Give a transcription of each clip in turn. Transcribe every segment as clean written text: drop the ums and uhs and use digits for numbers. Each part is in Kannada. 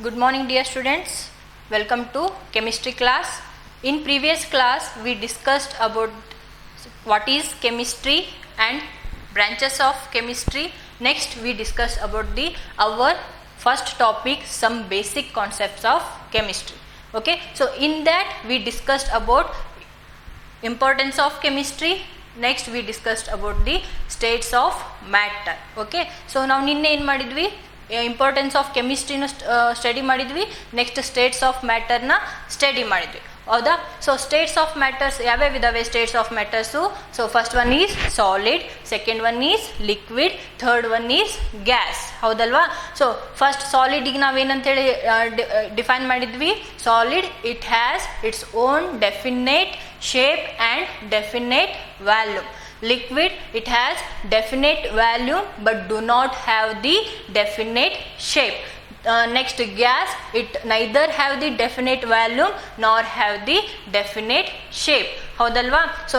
Good morning dear students. Welcome to chemistry class. In previous class we discussed about what is chemistry and branches of chemistry. Next we discussed about our first topic, some basic concepts of chemistry. Okay, so in that we discussed about importance of chemistry. Next we discussed about the states of matter. Okay, so now ನಿನ್ನೆ ಏನು ಮಾಡಿದ್ವಿ, ಇಂಪಾರ್ಟೆನ್ಸ್ ಆಫ್ ಕೆಮಿಸ್ಟ್ರಿನ ಸ್ಟಡಿ ಮಾಡಿದ್ವಿ. ನೆಕ್ಸ್ಟ್ ಸ್ಟೇಟ್ಸ್ ಆಫ್ ಮ್ಯಾಟರ್ನ ಸ್ಟಡಿ ಮಾಡಿದ್ವಿ, ಹೌದಾ? ಸೊ ಸ್ಟೇಟ್ಸ್ ಆಫ್ ಮ್ಯಾಟರ್ಸ್ ಯಾವ್ಯಾವ ಇದಾವೆ? States of matters, so first one is solid, second one is liquid, third one is gas, ಹೌದಲ್ವಾ? ಸೊ ಫಸ್ಟ್ ಸಾಲಿಡಿಗೆ ನಾವೇನಂತೇಳಿ ಡಿಫೈನ್ ಮಾಡಿದ್ವಿ, solid it has its own definite shape and definite volume. Liquid it has definite volume but do not have the definite shape. Next gas, it neither have the definite volume nor have the definite shape, ಹೌದಲ್ವಾ? ಸೊ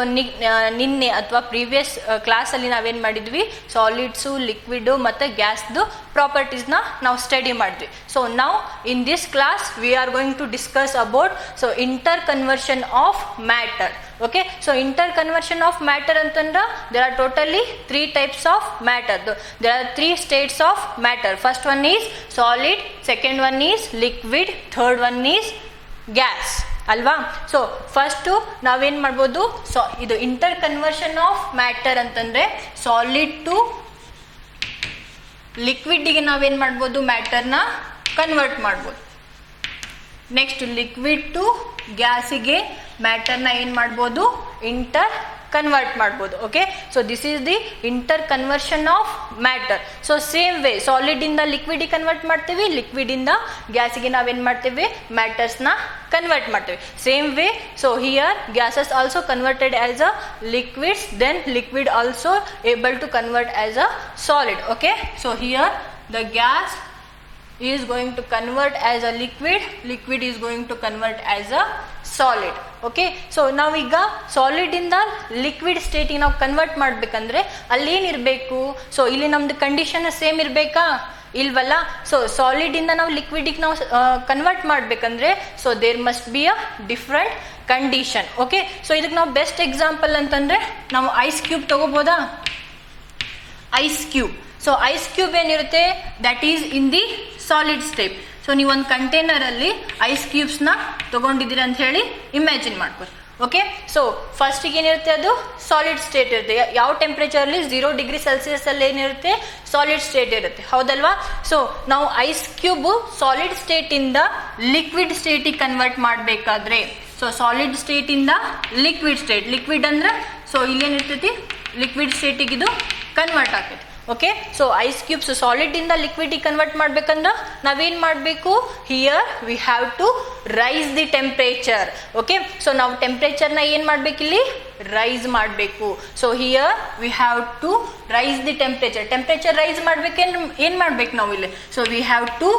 ನಿನ್ನೆ ಅಥವಾ ಪ್ರೀವಿಯಸ್ ಕ್ಲಾಸಲ್ಲಿ ನಾವೇನು ಮಾಡಿದ್ವಿ, ಸಾಲಿಡ್ಸು, ಲಿಕ್ವಿಡು ಮತ್ತು ಗ್ಯಾಸ್ದು ಪ್ರಾಪರ್ಟೀಸ್ನ ನಾವು ಸ್ಟಡಿ ಮಾಡಿದ್ವಿ. ಸೊ ನಾವು in this class we are going to discuss about inter conversion of matter. Okay, so inter conversion of matter ಅಂತಂದ್ರೆ there are totally 3 types of matter. There are 3 states of matter. First one is solid, second one is liquid, third one is gas, ಅಲ್ವಾ? ಸೊ ಫಸ್ಟು ನಾವೇನು ಮಾಡ್ಬೋದು, ಇದು ಇಂಟರ್ ಕನ್ವರ್ಷನ್ ಆಫ್ ಮ್ಯಾಟರ್ ಅಂತಂದರೆ ಸಾಲಿಡ್ ಟು ಲಿಕ್ವಿಡ್ಗೆ ನಾವೇನು ಮಾಡ್ಬೋದು, ಮ್ಯಾಟರ್ನ ಕನ್ವರ್ಟ್ ಮಾಡ್ಬೋದು. ನೆಕ್ಸ್ಟ್ ಲಿಕ್ವಿಡ್ ಟು ಗ್ಯಾಸಿಗೆ ಮ್ಯಾಟರ್ನ ಏನು ಮಾಡ್ಬೋದು, ಇಂಟರ್ ಕನ್ವರ್ಟ್ ಮಾಡ್ಬೋದು. Okay, so this is the inter conversion of matter. So same way ಸಾಲಿಡಿಂದ ಲಿಕ್ವಿಡಿಗೆ ಕನ್ವರ್ಟ್ ಮಾಡ್ತೀವಿ, ಲಿಕ್ವಿಡಿಂದ ಗ್ಯಾಸಿಗೆ ನಾವೇನು ಮಾಡ್ತೀವಿ, ಮ್ಯಾಟರ್ಸ್ನ ಕನ್ವರ್ಟ್ ಮಾಡ್ತೀವಿ. Same way, so here gases also converted as a liquids, then liquid also able to convert as a solid. Okay, so here the gas is going to convert as a liquid is going to convert as a solid. Okay, so ನಾವೀಗ ಸಾಲಿಡ್ ಇಂದ ಲಿಕ್ವಿಡ್ ಸ್ಟೇಟಿಗೆ ನಾವು ಕನ್ವರ್ಟ್ ಮಾಡಬೇಕಂದ್ರೆ ಅಲ್ಲಿ ಏನಿರಬೇಕು, ಸೊ ಇಲ್ಲಿ ನಮ್ದು ಕಂಡೀಷನ್ ಸೇಮ್ ಇರಬೇಕಾ? ಇಲ್ವಲ್ಲ. ಸೊ ಸಾಲಿಡ್ ಇಂದ ನಾವು ಲಿಕ್ವಿಡಿಗೆ ನಾವು ಕನ್ವರ್ಟ್ ಮಾಡಬೇಕಂದ್ರೆ so there must be a different condition. Okay, so ಇದಕ್ಕೆ ನಾವು ಬೆಸ್ಟ್ ಎಕ್ಸಾಂಪಲ್ ಅಂತಂದ್ರೆ ನಾವು ಐಸ್ ಕ್ಯೂಬ್ ತಗೋಬೋದಾ? Ice cube. So ice cube ಏನಿರುತ್ತೆ, that is in the solid state. So ನೀವು ಒಂದು ಕಂಟೈನರಲ್ಲಿ ಐಸ್ ಕ್ಯೂಬ್ಸ್ನ ತೊಗೊಂಡಿದ್ದೀರಿ ಅಂತ ಹೇಳಿ ಇಮ್ಯಾಜಿನ್ ಮಾಡ್ಬೋದು. ಓಕೆ, ಸೊ ಫಸ್ಟಿಗೆ ಏನಿರುತ್ತೆ, ಅದು ಸಾಲಿಡ್ ಸ್ಟೇಟ್ ಇರುತ್ತೆ. ಯಾವ ಟೆಂಪ್ರೇಚರ್ಲಿ 0 ಡಿಗ್ರಿ ಸೆಲ್ಸಿಯಸ್ ಅಲ್ಲಿ ಏನಿರುತ್ತೆ, ಸಾಲಿಡ್ ಸ್ಟೇಟ್ ಇರುತ್ತೆ, ಹೌದಲ್ವಾ? ಸೊ ನಾವು ಐಸ್ ಕ್ಯೂಬ್ ಸಾಲಿಡ್ ಸ್ಟೇಟಿಂದ ಲಿಕ್ವಿಡ್ ಸ್ಟೇಟಿಗೆ ಕನ್ವರ್ಟ್ ಮಾಡಬೇಕಾದ್ರೆ, ಸೊ ಸಾಲಿಡ್ ಸ್ಟೇಟಿಂದ ಲಿಕ್ವಿಡ್ ಸ್ಟೇಟ್, ಲಿಕ್ವಿಡ್ ಅಂದ್ರೆ ಸೊ ಇಲ್ಲೇನಿರ್ತೈತಿ, ಲಿಕ್ವಿಡ್ ಸ್ಟೇಟಿಗೆ ಇದು ಕನ್ವರ್ಟ್ ಆಗ್ತೈತಿ. Okay, so ice cubes solid ಇಂದ ಲಿಕ್ವಿಡಿಗೆ ಕನ್ವರ್ಟ್ ಮಾಡ್ಬೇಕಂದ್ರೆ ನಾವೇನು ಮಾಡಬೇಕು, here we have to raise the temperature. Okay, so ನಾವು ಟೆಂಪ್ರೇಚರ್ನ ಏನು ಮಾಡಬೇಕಿಲ್ಲಿ, ರೈಸ್ ಮಾಡಬೇಕು. So here we have to raise the temperature. Temperature raise ಮಾಡ್ಬೇಕೇನು, ಏನು ಮಾಡ್ಬೇಕು ನಾವು ಇಲ್ಲಿ, so we have to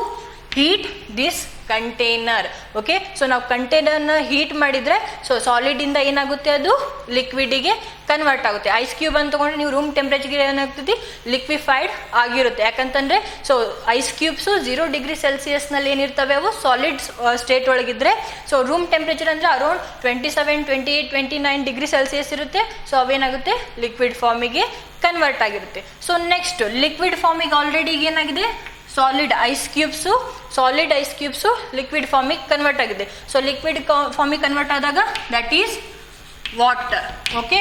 heat this container. Okay, so ನಾವು ಕಂಟೈನರ್ನ ಹೀಟ್ ಮಾಡಿದರೆ ಸೊ ಸಾಲಿಡಿಂದ ಏನಾಗುತ್ತೆ, ಅದು ಲಿಕ್ವಿಡಿಗೆ ಕನ್ವರ್ಟ್ ಆಗುತ್ತೆ. ಐಸ್ ಕ್ಯೂಬ್ ಅಂತ ತಗೊಂಡ್ರೆ ನೀವು ರೂಮ್ ಟೆಂಪ್ರೇಚರ್ಗೆ ಏನಾಗ್ತದೆ, ಲಿಕ್ವಿಫೈಡ್ ಆಗಿರುತ್ತೆ. ಯಾಕಂತಂದರೆ ಸೊ ಐಸ್ ಕ್ಯೂಬ್ಸು 0 ಡಿಗ್ರಿ ಸೆಲ್ಸಿಯಸ್ನಲ್ಲಿ ಏನಿರ್ತವೆ, ಅವು ಸಾಲಿಡ್ ಸ್ಟೇಟ್ ಒಳಗಿದ್ರೆ, ಸೊ ರೂಮ್ ಟೆಂಪ್ರೇಚರ್ ಅಂದರೆ ಅರೌಂಡ್ 27, 28, 29 ಡಿಗ್ರಿ ಸೆಲ್ಸಿಯಸ್ ಇರುತ್ತೆ. ಸೊ ಅವೇನಾಗುತ್ತೆ, ಲಿಕ್ವಿಡ್ ಫಾರ್ಮಿಗೆ ಕನ್ವರ್ಟ್ ಆಗಿರುತ್ತೆ. ಸೊ ನೆಕ್ಸ್ಟ್ ಲಿಕ್ವಿಡ್ ಫಾರ್ಮಿಗೆ ಆಲ್ರೆಡಿ ಏನಾಗಿದೆ, ಸಾಲಿಡ್ ಐಸ್ ಕ್ಯೂಬ್ಸು ಲಿಕ್ವಿಡ್ ಫಾರ್ಮಿಗೆ ಕನ್ವರ್ಟ್ ಆಗಿದೆ. ಸೊ ಲಿಕ್ವಿಡ್ ಫಾರ್ಮಿಗೆ ಕನ್ವರ್ಟ್ ಆದಾಗ that is water. Okay,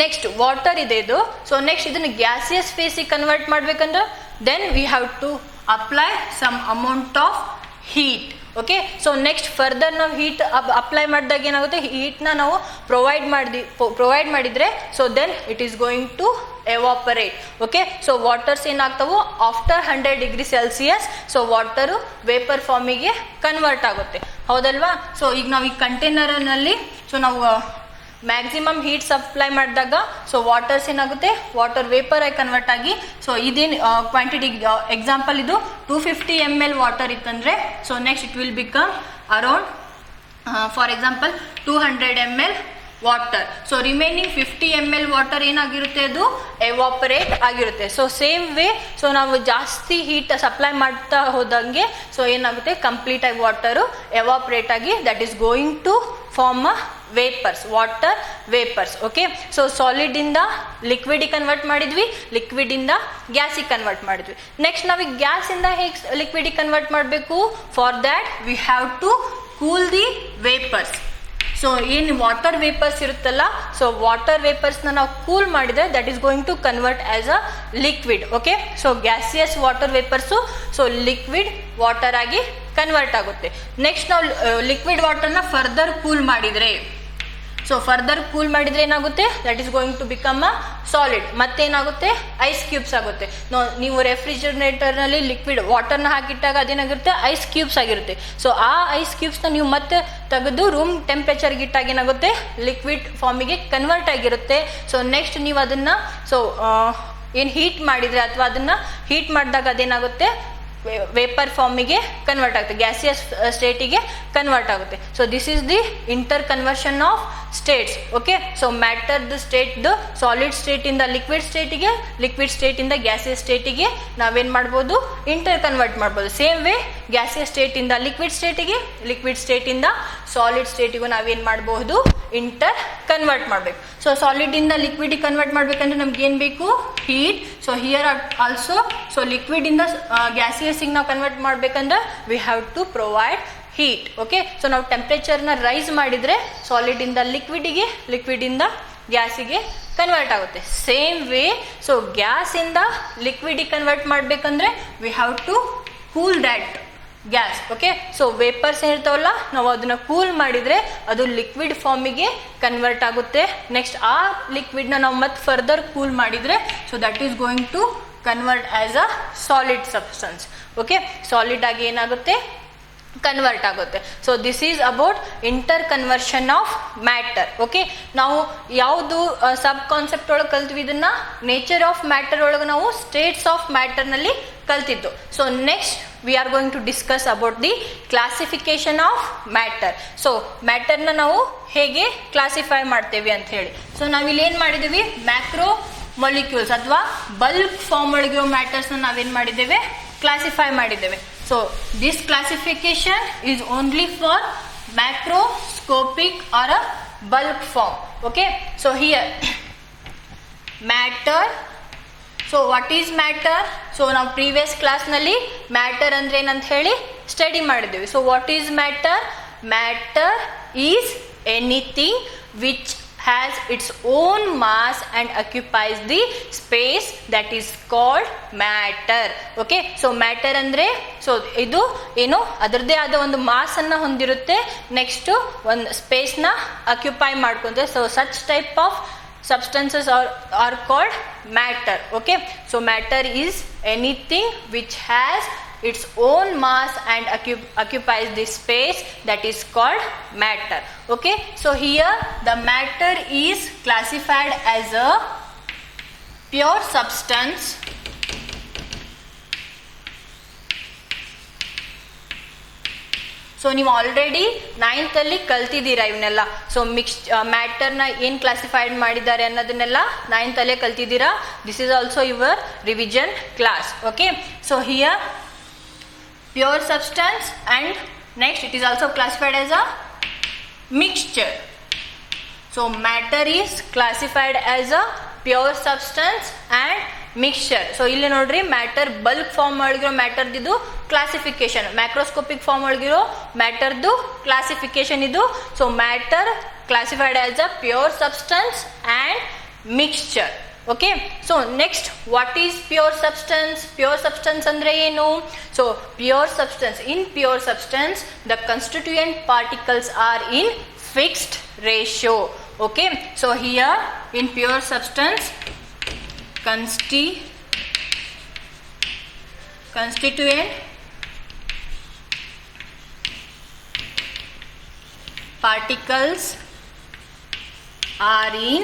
next water ಇದೆ ಇದು. ಸೊ ನೆಕ್ಸ್ಟ್ ಇದನ್ನು ಗ್ಯಾಸಿಯಸ್ ಫೇಸಿಗೆ ಕನ್ವರ್ಟ್ ಮಾಡ್ಬೇಕಂದ್ರೆ then we have to apply some amount of heat. Okay, so next further ನಾವು ಹೀಟ್ ಅಪ್ಲೈ ಮಾಡಿದಾಗ ಏನಾಗುತ್ತೆ, ಹೀಟ್ನ ನಾವು ಪ್ರೊವೈಡ್ ಮಾಡಿದರೆ so then it is going to evaporate. Okay, so waters ಏನಾಗ್ತಾವು after 100 degree Celsius, so water vapour ಫಾರ್ಮಿಗೆ ಕನ್ವರ್ಟ್ ಆಗುತ್ತೆ, ಹೌದಲ್ವಾ? ಸೊ ಈಗ ನಾವು ಈ ಕಂಟೈನರ್ನಲ್ಲಿ ಸೊ ನಾವು ಮ್ಯಾಕ್ಸಿಮಮ್ ಹೀಟ್ ಸಪ್ಲೈ ಮಾಡಿದಾಗ ಸೊ ವಾಟರ್ಸ್ ಏನಾಗುತ್ತೆ, ವಾಟರ್ ವೇಪರ್ ಆಗಿ ಕನ್ವರ್ಟ್ ಆಗಿ ಸೊ ಇದೇನು ಕ್ವಾಂಟಿಟಿ ಎಕ್ಸಾಂಪಲ್ ಇದು 250 ml ವಾಟರ್ ಇತ್ತಂದರೆ so next it will become around for example 200 ml water. So remaining 50 ml water ಏನಾಗಿರುತ್ತೆ, ಅದು ಎವಾಪರೇಟ್ ಆಗಿರುತ್ತೆ. ಸೊ ಸೇಮ್ ವೇ, ಸೊ ನಾವು ಜಾಸ್ತಿ ಹೀಟ್ ಸಪ್ಲೈ ಮಾಡ್ತಾ ಹೋದಂಗೆ ಸೊ ಏನಾಗುತ್ತೆ, ಕಂಪ್ಲೀಟ್ ಆಗಿ ವಾಟರು ಎವಾಪರೇಟ್ ಆಗಿ that is going to form a vapours, water vapours. Okay, so solid ಇಂದ ಲಿಕ್ವಿಡ್ ಕನ್ವರ್ಟ್ ಮಾಡಿದ್ವಿ, ಲಿಕ್ವಿಡ್ ಇಂದ ಗ್ಯಾಸಿಗೆ ಕನ್ವರ್ಟ್ ಮಾಡಿದ್ವಿ. ನೆಕ್ಸ್ಟ್ ನಾವೀಗ ಗ್ಯಾಸ್ ಇಂದ ಹೇಗೆ ಲಿಕ್ವಿಡ್ ಕನ್ವರ್ಟ್ ಮಾಡಬೇಕು? For that we have to cool the vapours. So ಏನು ವಾಟರ್ ವೇಪರ್ಸ್ ಇರುತ್ತಲ್ಲ, ಸೊ ವಾಟರ್ ವೇಪರ್ಸ್ನ ನಾವು ಕೂಲ್ ಮಾಡಿದ್ರೆ that is going to convert as a liquid. Okay, so gaseous water vapours so liquid water ಆಗಿ ಕನ್ವರ್ಟ್ ಆಗುತ್ತೆ. ನೆಕ್ಸ್ಟ್ ನಾವು ಲಿಕ್ವಿಡ್ ವಾಟರ್ನ ಫರ್ದರ್ ಕೂಲ್ ಮಾಡಿದರೆ, ಸೊ ಫರ್ದರ್ ಕೂಲ್ ಮಾಡಿದ್ರೆ ಏನಾಗುತ್ತೆ, that is going to become a solid. ಮತ್ತೇನಾಗುತ್ತೆ, ಐಸ್ ಕ್ಯೂಬ್ಸ್ ಆಗುತ್ತೆ. ನೀವು ರೆಫ್ರಿಜರೇಟರ್ನಲ್ಲಿ ಲಿಕ್ವಿಡ್ ವಾಟರ್ನ ಹಾಕಿಟ್ಟಾಗ ಅದೇನಾಗಿರುತ್ತೆ, ಐಸ್ ಕ್ಯೂಬ್ಸ್ ಆಗಿರುತ್ತೆ. ಸೊ ಆ ಐಸ್ ಕ್ಯೂಬ್ಸ್ನ ನೀವು ಮತ್ತೆ ತೆಗೆದು ರೂಮ್ ಟೆಂಪ್ರೇಚರ್ಗೆ ಇಟ್ಟಾಗ ಏನಾಗುತ್ತೆ, ಲಿಕ್ವಿಡ್ ಫಾರ್ಮಿಗೆ ಕನ್ವರ್ಟ್ ಆಗಿರುತ್ತೆ. ಸೊ ನೆಕ್ಸ್ಟ್ ನೀವು ಅದನ್ನು ಸೊ ಏನು ಹೀಟ್ ಮಾಡಿದರೆ ಅಥವಾ ಅದನ್ನು ಹೀಟ್ ಮಾಡಿದಾಗ ಅದೇನಾಗುತ್ತೆ, ವೇಪರ್ ಫಾರ್ಮಿಗೆ ಕನ್ವರ್ಟ್ ಆಗುತ್ತೆ, ಗ್ಯಾಸಿಯಸ್ ಸ್ಟೇಟಿಗೆ ಕನ್ವರ್ಟ್ ಆಗುತ್ತೆ. So this is the inter conversion of states. Okay, so ಮ್ಯಾಟರ್ದು ಸ್ಟೇಟ್ದು ಸಾಲಿಡ್ ಸ್ಟೇಟಿಂದ ಲಿಕ್ವಿಡ್ ಸ್ಟೇಟಿಗೆ, ಲಿಕ್ವಿಡ್ ಸ್ಟೇಟಿಂದ ಗ್ಯಾಸಿಯಸ್ ಸ್ಟೇಟಿಗೆ ನಾವೇನು ಮಾಡ್ಬೋದು, ಇಂಟರ್ ಕನ್ವರ್ಟ್ ಮಾಡ್ಬೋದು. ಸೇಮ್ ವೇ ಗ್ಯಾಸಿಯಸ್ ಸ್ಟೇಟಿಂದ ಲಿಕ್ವಿಡ್ ಸ್ಟೇಟಿಗೆ, ಲಿಕ್ವಿಡ್ ಸ್ಟೇಟಿಂದ ಸಾಲಿಡ್ ಸ್ಟೇಟಿಗೂ ನಾವೇನು ಮಾಡಬಹುದು, ಇಂಟರ್ ಕನ್ವರ್ಟ್ ಮಾಡಬೇಕು. ಸೊ ಸಾಲಿಡಿಂದ ಲಿಕ್ವಿಡಿಗೆ ಕನ್ವರ್ಟ್ ಮಾಡಬೇಕಂದ್ರೆ ನಮ್ಗೆ ಏನು ಬೇಕು, heat. So here also so ಲಿಕ್ವಿಡಿಂದ ಗ್ಯಾಸಿಯಸ್ಸಿಗೆ ನಾವು ಕನ್ವರ್ಟ್ ಮಾಡಬೇಕಂದ್ರೆ we have to provide heat. Okay, so ನಾವು ಟೆಂಪ್ರೇಚರ್ನ ರೈಸ್ ಮಾಡಿದರೆ ಸಾಲಿಡಿಂದ ಲಿಕ್ವಿಡಿಗೆ, ಲಿಕ್ವಿಡಿಂದ ಗ್ಯಾಸಿಗೆ ಕನ್ವರ್ಟ್ ಆಗುತ್ತೆ. ಸೇಮ್ ವೇ ಸೊ ಗ್ಯಾಸಿಂದ ಲಿಕ್ವಿಡಿಗೆ ಕನ್ವರ್ಟ್ ಮಾಡಬೇಕಂದ್ರೆ we have to cool that gas. Okay, so vapours ಏನಿರ್ತಾವಲ್ಲ ನಾವು ಅದನ್ನ ಕೂಲ್ ಮಾಡಿದರೆ ಅದು ಲಿಕ್ವಿಡ್ ಫಾರ್ಮಿಗೆ ಕನ್ವರ್ಟ್ ಆಗುತ್ತೆ. ನೆಕ್ಸ್ಟ್ ಆ ಲಿಕ್ವಿಡ್ನ ನಾವು ಮತ್ತೆ ಫರ್ದರ್ ಕೂಲ್ ಮಾಡಿದರೆ so that is going to convert as a solid substance. Okay, solid ಆಗಿ ಏನಾಗುತ್ತೆ, ಕನ್ವರ್ಟ್ ಆಗುತ್ತೆ. So this is about inter conversion of matter. Okay, ನಾವು ಯಾವುದು ಸಬ್ ಕಾನ್ಸೆಪ್ಟ್ ಒಳಗೆ ಕಲ್ತ್ವಿ, ಇದನ್ನ ನೇಚರ್ ಆಫ್ ಮ್ಯಾಟರ್ ಒಳಗೆ ನಾವು ಸ್ಟೇಟ್ಸ್ ಆಫ್ ಮ್ಯಾಟರ್ನಲ್ಲಿ ಕಲ್ತಿದ್ದು. So next we are going to discuss about the classification of matter. So ಮ್ಯಾಟರ್ನ ನಾವು ಹೇಗೆ ಕ್ಲಾಸಿಫೈ ಮಾಡ್ತೇವೆ ಅಂತ ಹೇಳಿ. ಸೊ ನಾವಿಲ್ಲಿ ಏನು ಮಾಡಿದ್ದೀವಿ, ಮ್ಯಾಕ್ರೋ ಮೊಲಿಕ್ಯೂಲ್ಸ್ ಅಥವಾ ಬಲ್ಕ್ ಫಾರ್ಮ್ ಒಳಗಿರೋ ಮ್ಯಾಟರ್ಸ್ನ ನಾವೇನು ಮಾಡಿದ್ದೇವೆ, ಕ್ಲಾಸಿಫೈ ಮಾಡಿದ್ದೇವೆ. So this classification is only for macroscopic or a bulk form. Okay, so here matter. So what is matter? So ನಾವು previous class ನಲ್ಲಿ matter ಅಂದ್ರೆ ಏನಂತ ಹೇಳಿ ಸ್ಟಡಿ ಮಾಡಿದ್ದೇವೆ. So what is matter? Matter is anything which has its own mass and occupies the space that is called matter. Okay, so matter ಅಂದ್ರೆ ಸೊ ಇದು ಏನು ಅದರದೇ ಆದ ಒಂದು ಮಾಸ್ ಅನ್ನ ಹೊಂದಿರುತ್ತೆ, ನೆಕ್ಸ್ಟ್ ಒಂದು ಸ್ಪೇಸ್ನ ಅಕ್ಯುಪೈ ಮಾಡ್ಕೊಂಡ್ರೆ. So such type of substances are called matter. Okay, so matter is anything which has its own mass and occupies the space that is called matter. Okay, so here the matter is classified as a pure substance, so ನೀವು ಆಲ್ರೆಡಿ 9th ಅಲ್ಲಿ ಕಲ್ತಿದ್ದೀರಾ ಇವನ್ನೆಲ್ಲ. ಸೊ ಮ್ಯಾಟರ್ನ ಏನು ಕ್ಲಾಸಿಫೈಡ್ ಮಾಡಿದ್ದಾರೆ ಅನ್ನೋದನ್ನೆಲ್ಲ 9th ಅಲ್ಲೇ ಕಲ್ತಿದ್ದೀರಾ. This is also your revision class. Okay, so here pure substance and next it is also classified as a mixture. So matter is classified as a pure substance and mixture. So ಇಲ್ಲಿ ನೋಡ್ರಿ, ಮ್ಯಾಟರ್ ಬಲ್ಕ್ ಫಾರ್ಮ್ ಒಳಗಿರೋ ಮ್ಯಾಟರ್ದಿದು ಕ್ಲಾಸಿಫಿಕೇಶನ್, ಮ್ಯಾಕ್ರೋಸ್ಕೋಪಿಕ್ ಫಾರ್ಮ್ ಒಳಗಿರೋ ಮ್ಯಾಟರ್ದು ಕ್ಲಾಸಿಫಿಕೇಶನ್ ಇದು. So matter classified as a pure substance and mixture. Okay, so next what is pure substance? Pure substance ಅಂದ್ರೆ ಏನು? So pure substance, in pure substance the constituent particles are in fixed ratio. Okay, so here in pure substance constituent particles are in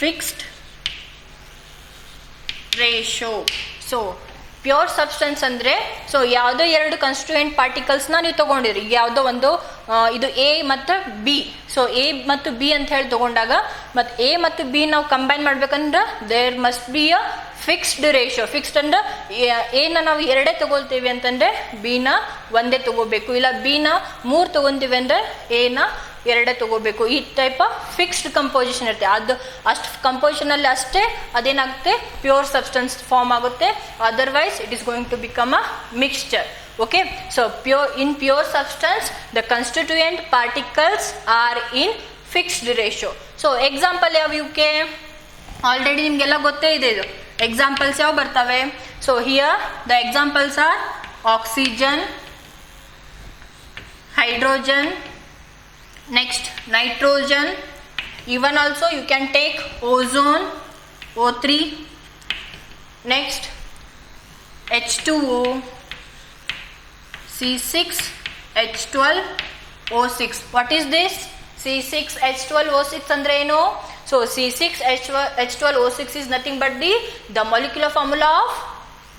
fixed ratio. So pure substance ಅಂದರೆ ಸೊ ಯಾವುದೋ ಎರಡು ಕನ್ಸ್ಟಿಟ್ಯೂಯೆಂಟ್ ಪಾರ್ಟಿಕಲ್ಸ್ನ ನೀವು ತೊಗೊಂಡಿರಿ, ಯಾವುದೋ ಒಂದು ಇದು ಎ ಮತ್ತು ಬಿ. ಸೊ ಎ ಮತ್ತು ಬಿ ಅಂತ ಹೇಳಿ ತೊಗೊಂಡಾಗ ಮತ್ತು ಎ ಮತ್ತು ಬಿ ನಾವು ಕಂಬೈನ್ ಮಾಡ್ಬೇಕಂದ್ರೆ there must be a fixed ratio. Fixed ಅಂದ್ರೆ ಎನ ನಾವು ಎರಡೇ ತಗೊಳ್ತೀವಿ ಅಂತಂದರೆ ಬಿನ ಒಂದೇ ತಗೋಬೇಕು, ಇಲ್ಲ ಬಿನ 3 ತಗೊಂತೀವಿ ಅಂದರೆ ಎನ ಎರಡೇ ತಗೋಬೇಕು. ಈ ಟೈಪ್ ಆಫ್ ಫಿಕ್ಸ್ಡ್ ಕಂಪೋಸಿಷನ್ ಇರುತ್ತೆ. ಅದು ಅಷ್ಟು ಕಂಪೋಸಿಷನಲ್ಲಿ ಅಷ್ಟೇ ಅದೇನಾಗುತ್ತೆ ಪ್ಯೂರ್ ಸಬ್ಸ್ಟೆನ್ಸ್ ಫಾರ್ಮ್ ಆಗುತ್ತೆ. Otherwise it is going to become a mixture. Okay, so in pure substance the constituent particles are in fixed ratio. So example ಯಾವ ಇವಕ್ಕೆ ಆಲ್ರೆಡಿ ನಿಮಗೆಲ್ಲ ಗೊತ್ತೇ ಇದೆ. ಇದು ಎಕ್ಸಾಂಪಲ್ಸ್ ಯಾವ ಬರ್ತವೆ? So here the examples R oxygen, hydrogen, next nitrogen, even also you can take ozone, O3, next H2O, C6H12O6. what is this? C6H12O6 andre eno? So C6H12O6 is nothing but the molecular formula of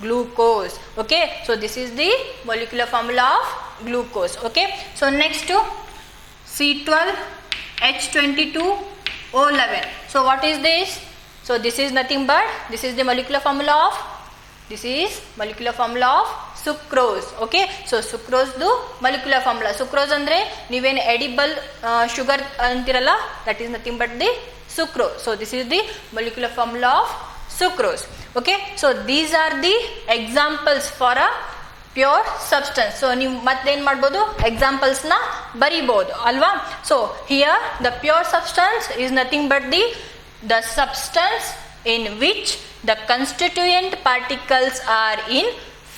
glucose. Okay, so this is the molecular formula of glucose. Okay, so next to C12H22O11. so what is this? So this is nothing but this is the molecular formula of sucrose. Okay, so sucrose ದು molecular formula. sucrose ಅಂದ್ರೆ ನೀವೇನು edible sugar ಅಂತಿರಲ್ಲ, that is nothing but the sucrose. so this is the molecular formula of sucrose. Okay, so these are the examples for a pure substance. So ನೀವು ಮತ್ತೇನು ಮಾಡ್ಬೋದು, ಎಕ್ಸಾಂಪಲ್ಸ್ನ ಬರಿಬೋದು ಅಲ್ವಾ. So here the pure substance is nothing but the substance in which the constituent particles are in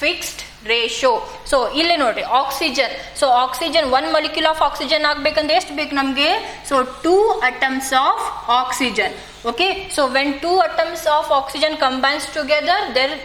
fixed ratio. So ಇಲ್ಲಿ ನೋಡ್ರಿ oxygen. So oxygen 1 molecule of oxygen ಆಗ್ಬೇಕಂದ್ರೆ ಎಷ್ಟು ಬೇಕು ನಮಗೆ? So 2 atoms of oxygen. okay, so when 2 atoms of oxygen combines together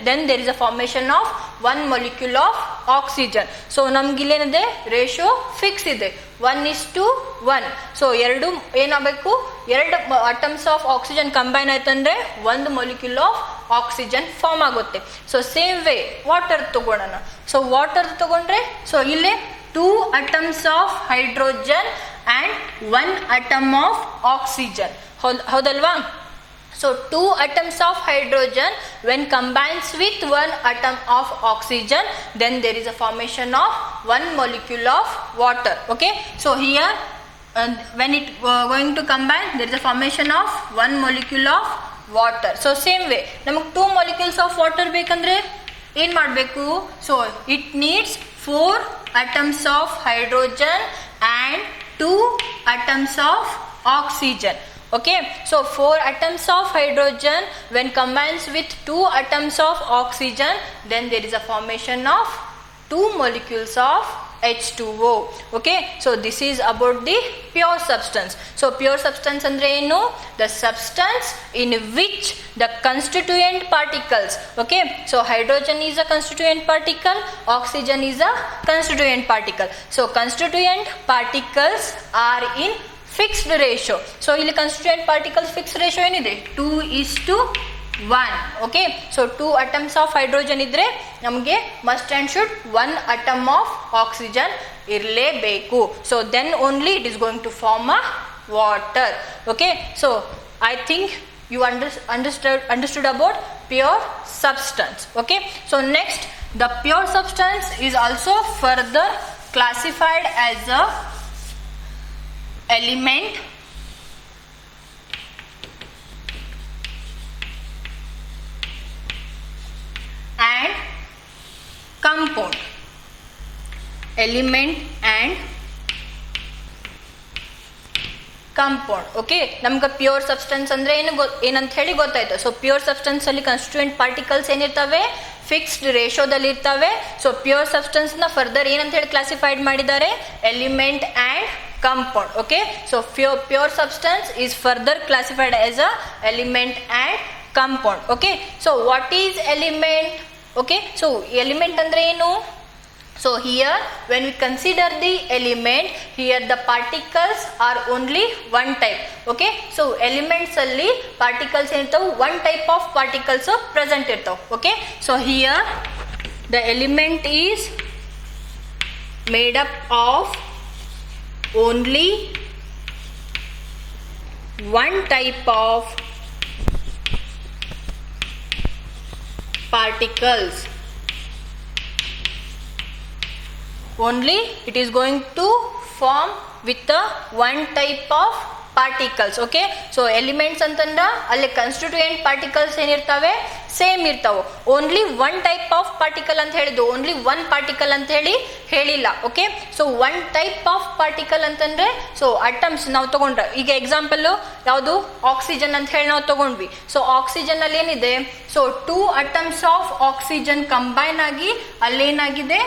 then there is a formation of 1 molecule of oxygen. so ನಮ್ಗೆ ಇಲ್ಲೇನಿದೆ ರೇಷಿಯೋ ಫಿಕ್ಸ್ ಇದೆ 1:1. ಸೊ ಎರಡು ಏನಾಗಬೇಕು, 2 atoms ಆಫ್ ಆಕ್ಸಿಜನ್ ಕಂಬೈನ್ ಆಯ್ತಂದ್ರೆ 1 molecule ಆಫ್ ಆಕ್ಸಿಜನ್ ಫಾರ್ಮ್ ಆಗುತ್ತೆ. ಸೊ ಸೇಮ್ ವೇ ವಾಟರ್ ತಗೊಳ್ಳೋಣ. ಸೊ ವಾಟರ್ ತಗೊಂಡ್ರೆ ಸೊ ಇಲ್ಲಿ 2 atoms of hydrogen and 1 atom of oxygen. ಹೌದಲ್ವಾ? so 2 atoms of hydrogen when combines with 1 atom of oxygen then there is a formation of 1 molecule of water. okay, so here when it going to combine there is a formation of 1 molecule of water. so same way ನಮಗೆ 2 molecules of water ಬೇಕಂದ್ರೆ ಏನು ಮಾಡಬೇಕು? so it needs 4 atoms of hydrogen and 2 atoms of oxygen. okay, so 4 atoms of hydrogen when combines with 2 atoms of oxygen then there is a formation of 2 molecules of H2O. okay, so this is about the pure substance. so pure substance andre enu? the substance in which the constituent particles, okay, so hydrogen is a constituent particle, oxygen is a constituent particle. so constituent particles are in fixed ratio. So ಇಲ್ಲಿ ಕನ್ಸ್ಟಿಟ್ಯೂಯೆಂಟ್ ಪಾರ್ಟಿಕಲ್ಸ್ ಫಿಕ್ಸ್ಡ್ ರೇಷಿಯೋ ಏನಿದೆ 2:1. Okay, so 2 atoms of hydrogen ಇದ್ರೆ ನಮಗೆ must and should 1 atom of oxygen ಇರಲೇಬೇಕು. So then only it is going to form a water. Okay, so I think you understood about pure substance. okay, so next the pure substance is also further classified as a element and compound. element and compound. Okay, ನಮ್ಗೆ ಪ್ಯೂರ್ ಸಬ್ಸ್ಟೆನ್ಸ್ ಅಂದ್ರೆ ಏನಂತ ಹೇಳಿ ಗೊತ್ತಾಯ್ತು. ಸೊ ಪ್ಯೂರ್ ಸಬ್ಸ್ಟೆನ್ಸ್ ಅಲ್ಲಿ ಕನ್ಸ್ಟಿಟ್ಯೂಯೆಂಟ್ ಪಾರ್ಟಿಕಲ್ಸ್ ಏನಿರ್ತವೆ, ಫಿಕ್ಸ್ಡ್ ರೇಷಿಯೋದಲ್ಲಿ ಇರ್ತವೆ. ಸೊ ಪ್ಯೂರ್ ಸಬ್ಸ್ಟೆನ್ಸ್ ನ ಫರ್ದರ್ ಏನಂತ ಹೇಳಿ ಕ್ಲಾಸಿಫೈಡ್ ಮಾಡಿದ್ದಾರೆ, element and compound. okay, so pure substance is further classified as a element and compound. okay, so what is element? okay, so element andre enu? so here when we consider the element, here the particles are only one type. okay, so elements alli particles enitavu one type of particles present irtavu. okay, so here the element is made up of only one type of particles. Only it is going to form with the one type of particles. Okay, so elements ಅಂತಂದ್ರ ಅಲ್ಲಿ ಕಾನ್ಸ್ಟಿಟ್ಯೂಯೆಂಟ್ ಪಾರ್ಟಿಕಲ್ಸ್ ಏನಿರ್ತಾವೆ ಸೇಮ್ ಇರ್ತಾವೆ. Only one type of particle ಅಂತ ಹೇಳಿದ್ದು, ಓನ್ಲಿ ಒನ್ ಪಾರ್ಟಿಕಲ್ ಅಂತ ಹೇಳಿ ಹೇಳಿಲ್ಲ. Okay, so one type of particle ಅಂತಂದ್ರೆ ಸೊ ಅಟಮ್ಸ್ ನಾವು ತಗೊಂಡ್ರೆ, ಈಗ ಎಕ್ಸಾಂಪಲ್ ಯಾವುದು ಆಕ್ಸಿಜನ್ ಅಂತ ಹೇಳಿ ನಾವು ತಗೊಂಡ್ವಿ. ಸೊ ಆಕ್ಸಿಜನ್ ಅಲ್ಲಿ ಏನಿದೆ, so 2 atoms of oxygen combine ಆಗಿ ಅಲ್ಲೇನಾಗಿದೆ,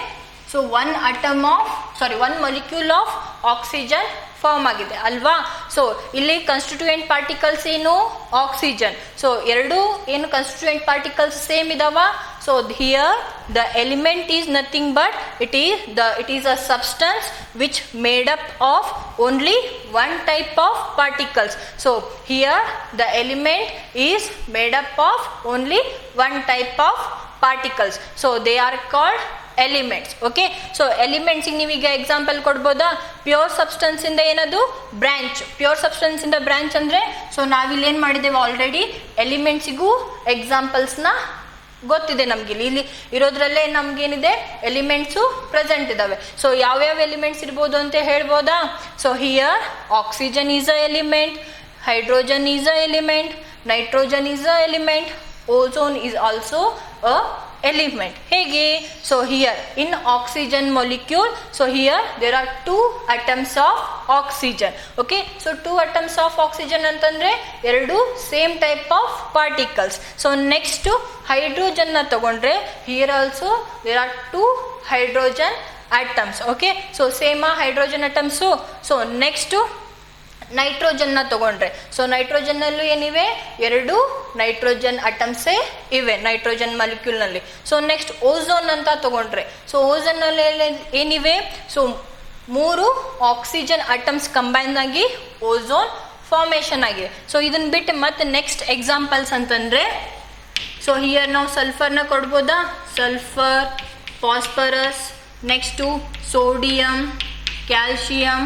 so one molecule of oxygen form ಆಗಿದೆ ಅಲ್ವಾ. ಸೊ ಇಲ್ಲಿ ಕಾನ್ಸ್ಟಿಟ್ಯೂಯೆಂಟ್ ಪಾರ್ಟಿಕಲ್ಸ್ ಏನು, ಆಕ್ಸಿಜನ್. ಸೊ ಎರಡು ಏನು ಕಾನ್ಸ್ಟಿಟ್ಯೂಯೆಂಟ್ ಪಾರ್ಟಿಕಲ್ಸ್ ಸೇಮ್ ಇದಾವ. So here the element is nothing but it is a substance which made up of only one type of particles. So here the element is made up of only one type of particles. So they are called elements. Okay, so elements ನೀವೀಗ ಎಕ್ಸಾಂಪಲ್ ಕೊಡ್ಬೋದಾ? ಪ್ಯೂರ್ ಸಬ್ಸ್ಟೆನ್ಸ್ ಇಂದ ಏನದು ಬ್ರಾಂಚ್. ಪ್ಯೂರ್ ಸಬ್ಸ್ಟೆನ್ಸ್ ಇಂದ ಬ್ರಾಂಚ್ ಅಂದ್ರೆ ಸೊ ನಾವಿಲ್ಲಿ ಏನ್ ಮಾಡಿದ್ದೇವೆ ಆಲ್ರೆಡಿ, ಎಲಿಮೆಂಟ್ಸಿಗೂ ಎಕ್ಸಾಂಪಲ್ಸ್ನ ಗೊತ್ತಿದೆ ನಮ್ಗೆ. ಇಲ್ಲಿ ಇರೋದ್ರಲ್ಲೇ ನಮ್ಗೇನಿದೆ ಎಲಿಮೆಂಟ್ಸು ಪ್ರೆಸೆಂಟ್ ಇದಾವೆ. ಸೊ ಯಾವ್ಯಾವ ಎಲಿಮೆಂಟ್ಸ್ ಇರ್ಬೋದು ಅಂತ ಹೇಳ್ಬೋದಾ? So here oxygen is a element, hydrogen is a element, nitrogen is a element, ozone is also a element. ಹೇಗೆ? so here in oxygen molecule, so here there are 2 atoms of oxygen. okay, so 2 atoms of oxygen ಅಂತಂದ್ರೆ ಎರಡು same type of particles. so next hydrogen ನ ತಗೊಂಡ್ರೆ here also there are 2 hydrogen atoms. okay, so same hydrogen atoms. so next nitrogen ನ ತಗೊಂಡ್ರೆ, ಸೊ ನೈಟ್ರೋಜನ್ ನಲ್ಲೂ ಏನಿವೆ, ಎರಡು ನೈಟ್ರೋಜನ್ ಅಟಮ್ಸೇ ಇವೆ ನೈಟ್ರೋಜನ್ ಮಾಲಿಕ್ಯೂಲ್ ನಲ್ಲಿ. ಸೊ ನೆಕ್ಸ್ಟ್ ಓಝೋನ್ ಅಂತ ತಗೊಂಡ್ರೆ, ಸೊ ಓಝೋನ್ ನಲ್ಲಿ ಏನಿವೆ, ಸೊ 3 ಆಕ್ಸಿಜನ್ ಅಟಮ್ಸ್ ಕಂಬೈನ್ ಆಗಿ ಓಝೋನ್ ಫಾರ್ಮೇಶನ್ ಆಗಿದೆ. ಸೊ ಇದನ್ನ ಬಿಟ್ಟು ಮತ್ತೆ ನೆಕ್ಸ್ಟ್ ಎಕ್ಸಾಂಪಲ್ಸ್ ಅಂತಂದ್ರೆ, ಸೊ ಹಿಯರ್ ನಾವು ಸಲ್ಫರ್ನ ಕೊಡ್ಬೋದಾ? Sulphur, phosphorus, next sodium, calcium,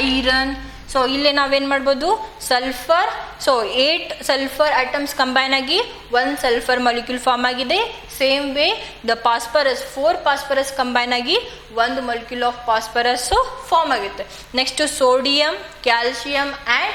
iron. So ಇಲ್ಲಿ ನಾವೇನ್ ಮಾಡ್ಬೋದು, sulphur, so 8 sulphur atoms combine ಆಗಿ 1 ಸಲ್ಫರ್ ಮಾಲಿಕ್ಯೂಲ್ ಫಾರ್ಮ್ ಆಗಿದೆ. Same way the phosphorus, 4 phosphorus combine ಆಗಿ 1 ಮಾಲಿಕ್ಯೂಲ್ ಆಫ್ ಫಾಸ್ಫರಸ್ ಫಾರ್ಮ್ ಆಗುತ್ತೆ. Next sodium, calcium and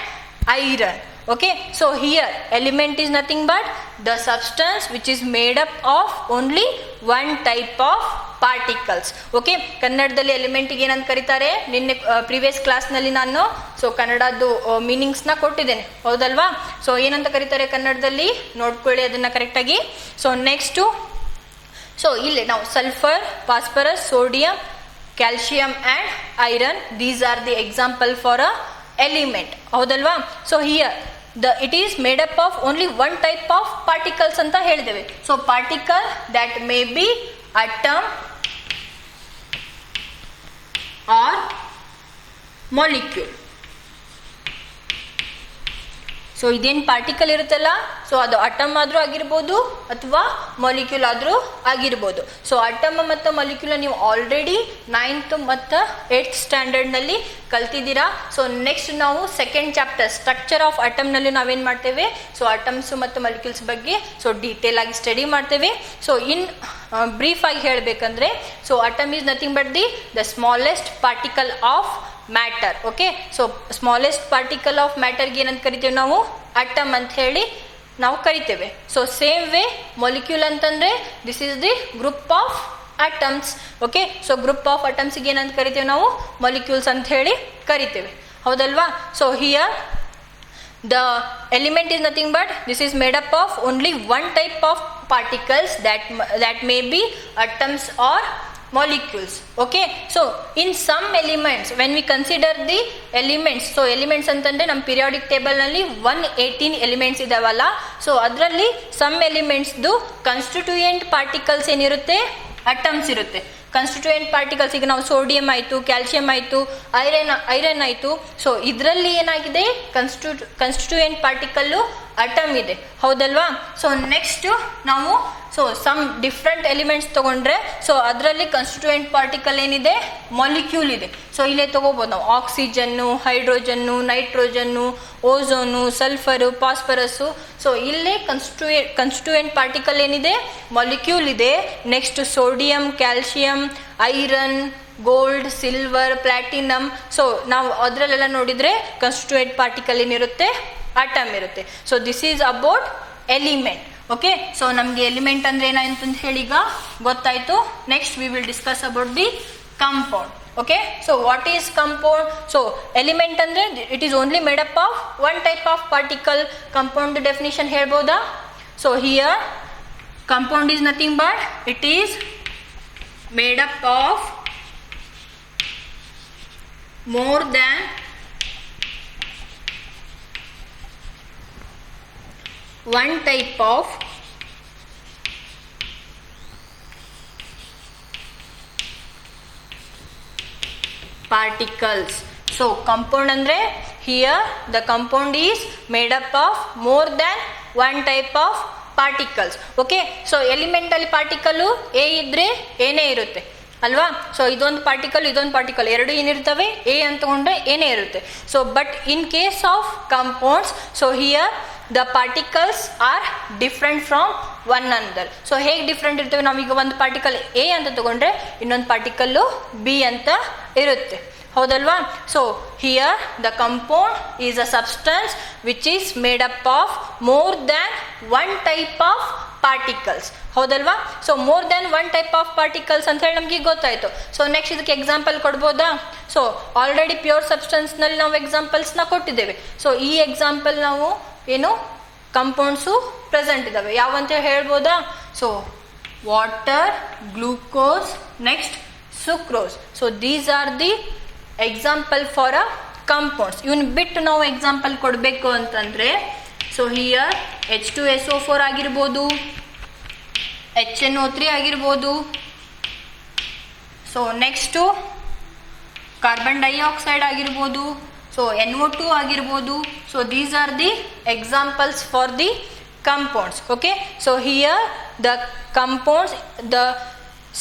iron. okay, so here element is nothing but the substance which is made up of only one type of particles. okay, ಕನ್ನಡದಲ್ಲಿ ಎಲಿಮೆಂಟಿಗೆ ಏನಂತ ಕರೀತಾರೆ, ನಿನ್ನೆ ಪ್ರೀವಿಯಸ್ ಕ್ಲಾಸ್ನಲ್ಲಿ ನಾನು ಸೊ ಕನ್ನಡದ್ದು ಮೀನಿಂಗ್ಸ್ನ ಕೊಟ್ಟಿದ್ದೇನೆ, ಹೌದಲ್ವಾ? ಸೊ ಏನಂತ ಕರೀತಾರೆ ಕನ್ನಡದಲ್ಲಿ ನೋಡ್ಕೊಳ್ಳಿ ಅದನ್ನ ಕರೆಕ್ಟಾಗಿ. ಸೊ ನೆಕ್ಸ್ಟು, ಸೊ ಇಲ್ಲಿ ನಾವು sulphur, phosphorus, sodium, calcium and iron, these are the example for a element, ಹೌದಲ್ವಾ? So here it is made up of only one type of particles ಅಂತ ಹೇಳಿದ್ದೇವೆ. So particle that may be atom or molecule. So ಇದೇನು ಪಾರ್ಟಿಕಲ್ ಇರುತ್ತಲ್ಲ, ಸೊ ಅದು ಅಟಮ್ ಆದ್ರೂ ಆಗಿರ್ಬೋದು ಅಥವಾ ಮಾಲಿಕ್ಯೂಲ್ ಆದ್ರೂ ಆಗಿರ್ಬೋದು. ಸೊ ಅಟಮ್ ಮತ್ತು ಮಾಲಿಕ್ಯೂಲ್ ನೀವು ಆಲ್ರೆಡಿ 9th ಮತ್ತು 8th ಸ್ಟ್ಯಾಂಡರ್ಡ್ ನಲ್ಲಿ ಕಲ್ತಿದ್ದೀರಾ. ಸೊ ನೆಕ್ಸ್ಟ್ ನಾವು second chapter structure of atom ನಲ್ಲಿ ನಾವೇನ್ ಮಾಡ್ತೇವೆ, ಸೊ ಅಟಮ್ಸ್ ಮತ್ತು ಮಾಲಿಕ್ಯೂಲ್ಸ್ ಬಗ್ಗೆ ಸೊ ಡೀಟೇಲ್ ಆಗಿ ಸ್ಟಡಿ ಮಾಡ್ತೇವೆ. ಸೊ ಇನ್ ಬ್ರೀಫ್ ಆಗಿ ಹೇಳ್ಬೇಕಂದ್ರೆ, so atom is nothing but the smallest particle of matter. Okay, so smallest particle of ಮ್ಯಾಟರ್ಗೆ ಏನಂತ ಕರಿತೇವೆ ನಾವು, ಅಟಮ್ ಅಂತ ಹೇಳಿ ನಾವು ಕರಿತೇವೆ. ಸೊ ಸೇಮ್ ವೇ ಮಾಲಿಕ್ಯೂಲ್ ಅಂತಂದ್ರೆ this is the group of atoms. Okay, so group of ಅಟಮ್ಸ್ಗೆ ಏನಂತ ಕರಿತೇವೆ ನಾವು, ಮಾಲಿಕ್ಯೂಲ್ಸ್ ಅಂತ ಹೇಳಿ ಕರಿತೇವೆ, ಹೌದಲ್ವಾ? So here the element is nothing but this is made up of only one type of particles that may be atoms or molecules. okay, so in some elements when we consider the elements, so elements ಅಂತಂದ್ರೆ ನಮ್ಮ periodic table ನಲ್ಲಿ 118 elements ಇದಾವಲ್ಲ, ಸೊ ಅದರಲ್ಲಿ some elements ದು constituent particles ಏನಿರುತ್ತೆ, atoms ಇರುತ್ತೆ. ಕನ್ಸ್ಟಿಟ್ಯೂಯೆಂಟ್ ಪಾರ್ಟಿಕಲ್ಸ್, ಈಗ ನಾವು ಸೋಡಿಯಂ ಆಯಿತು, ಕ್ಯಾಲ್ಸಿಯಂ ಆಯಿತು, ಐರನ್ ಆಯಿತು. ಸೊ ಇದರಲ್ಲಿ ಏನಾಗಿದೆ, ಕನ್ಸ್ಟಿಟ್ಯೂಯೆಂಟ್ ಪಾರ್ಟಿಕಲ್ಲು ಅಟಮ್ ಇದೆ, ಹೌದಲ್ವಾ. ಸೊ ನೆಕ್ಸ್ಟ್ ನಾವು ಸಮ್ ಡಿಫ್ರೆಂಟ್ ಎಲಿಮೆಂಟ್ಸ್ ತಗೊಂಡ್ರೆ ಸೊ ಅದರಲ್ಲಿ ಕನ್ಸ್ಟಿಟ್ಯೂಯೆಂಟ್ ಪಾರ್ಟಿಕಲ್ ಏನಿದೆ, ಮಾಲಿಕ್ಯೂಲ್ ಇದೆ. ಸೊ ಇಲ್ಲೇ ತಗೋಬೋದು ನಾವು oxygen, hydrogen, nitrogen, ozone, sulphur, phosphorus. So ಇಲ್ಲೇ ಕನ್ಸ್ಟಿಟ್ಯೂಯೆಂಟ್ ಪಾರ್ಟಿಕಲ್ ಏನಿದೆ, ಮಾಲಿಕ್ಯೂಲ್ ಇದೆ. Next sodium, calcium, iron, gold, silver, platinum. So ನಾವು ಅದರಲ್ಲೆಲ್ಲ ನೋಡಿದರೆ ಕನ್ಸ್ಟಿಟ್ಯೂಯೆಂಟ್ ಪಾರ್ಟಿಕಲ್ ಏನಿರುತ್ತೆ, ಅಟಮ್ ಇರುತ್ತೆ. So this is about element. Okay, so ನಮಗೆ ಎಲಿಮೆಂಟ್ ಅಂದ್ರೆ ಏನಾಯ್ತು ಹೇಳಿ ಈಗ ಗೊತ್ತಾಯ್ತು. Next we will discuss about the compound. Okay, so what is compound? So element ಅಂದ್ರೆ it is only made up of one type of particle. Compound definition ಹೇಳ್ಬೋದಾ? So here compound is nothing but it is made up of more than one type of particles. So compound andre here the compound is made up of more than one type of particles. Okay, so elemental particle A ಇದ್ರೆ ಏನೇ ಇರುತ್ತೆ ಅಲ್ವಾ. ಸೊ ಇದೊಂದು ಪಾರ್ಟಿಕಲ್ ಎರಡು ಏನಿರ್ತವೆ, ಎ ಅಂತ ತಗೊಂಡ್ರೆ ಏನೇ ಇರುತ್ತೆ. So but in case of compounds, so here the particles are different from one another. So ಹೇಗೆ ಡಿಫ್ರೆಂಟ್ ಇರ್ತವೆ, ನಾವೀಗ ಒಂದು ಪಾರ್ಟಿಕಲ್ ಎ ಅಂತ ತಗೊಂಡ್ರೆ ಇನ್ನೊಂದು ಪಾರ್ಟಿಕಲ್ಲು ಬಿ ಅಂತ ಇರುತ್ತೆ, ಹೌದಲ್ವಾ. So here the compound is a substance which is made up of more than one type of particles, ಹೌದಲ್ವಾ. So more than one type of particles ಅಂತ ಹೇಳಿ ನಮಗೆ ಗೊತ್ತಾಯ್ತು. ಸೊ ನೆಕ್ಸ್ಟ್ ಇದಕ್ಕೆ ಎಕ್ಸಾಂಪಲ್ ಕೊಡ್ಬೋದಾ? ಸೊ ಆಲ್ರೆಡಿ ಪ್ಯೂರ್ ಸಬ್ಸ್ಟೆನ್ಸ್ನಲ್ಲಿ ನಾವು ಎಕ್ಸಾಂಪಲ್ಸ್ನ ಕೊಟ್ಟಿದ್ದೇವೆ. ಸೊ ಈ ಎಕ್ಸಾಂಪಲ್ ನಾವು ಏನು ಕಂಪೌಂಡ್ಸು ಪ್ರೆಸೆಂಟ್ ಇದ್ದಾವೆ, ಯಾವಂತ ಹೇಳ್ಬೋದಾ? So water, glucose, next sucrose. So these are the example for a compounds. ಇವನ್ ಬಿಟ್ಟು ನಾವು ಎಕ್ಸಾಂಪಲ್ ಕೊಡಬೇಕು ಅಂತಂದ್ರೆ, ಸೊ ಹಿಯರ್ H2SO4 ಆಗಿರ್ಬೋದು, HNO3 ಆಗಿರ್ಬೋದು. ಸೊ ನೆಕ್ಸ್ಟು ಕಾರ್ಬನ್ ಡೈಆಕ್ಸೈಡ್ ಆಗಿರ್ಬೋದು, ಸೊ NO2 ಆಗಿರ್ಬೋದು. So these are the examples for the compounds. Okay, so here the compounds, the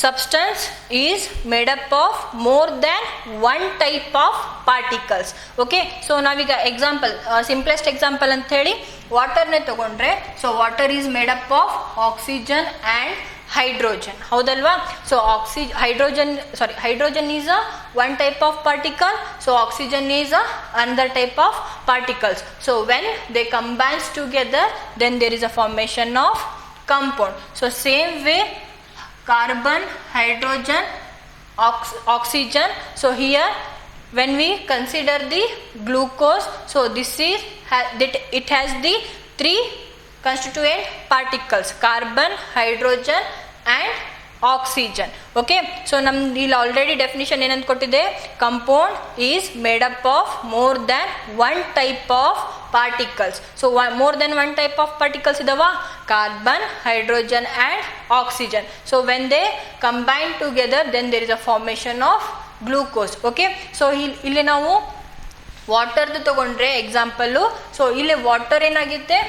substance is made up of more than one type of particles. Okay, so ನಾವೀಗ ಎಕ್ಸಾಂಪಲ್, ಸಿಂಪ್ಲೆಸ್ಟ್ ಎಕ್ಸಾಂಪಲ್ ಅಂತ ಹೇಳಿ ವಾಟರ್ನೇ ತಗೊಂಡ್ರೆ, so water is made up of oxygen and hydrogen, ಹೌದಲ್ವಾ. So hydrogen is a one type of particle, so oxygen is a another type of particles. So when they combines together, then there is a formation of compound. So same way carbon, hydrogen, oxygen. So here when we consider the glucose, so this is it has the three constituent particles, carbon, hydrogen and oxygen. Okay, so ನಮ್ದು ಇಲ್ಲಿ ಆಲ್ರೆಡಿ ಡೆಫಿನಿಷನ್ ಏನಂತ ಕೊಟ್ಟಿದೆ, compound is made up of more than one type of particles. So more than one type of particles ಇದಾವ, carbon, hydrogen and oxygen. So when they combine together then there is a formation of glucose. Okay, so ಇಲ್ಲಿ ನಾವು ವಾಟರ್ದು ತಗೊಂಡ್ರೆ ಎಕ್ಸಾಂಪಲ್ಲು, ಸೊ ಇಲ್ಲಿ ವಾಟರ್ ಏನಾಗುತ್ತೆ,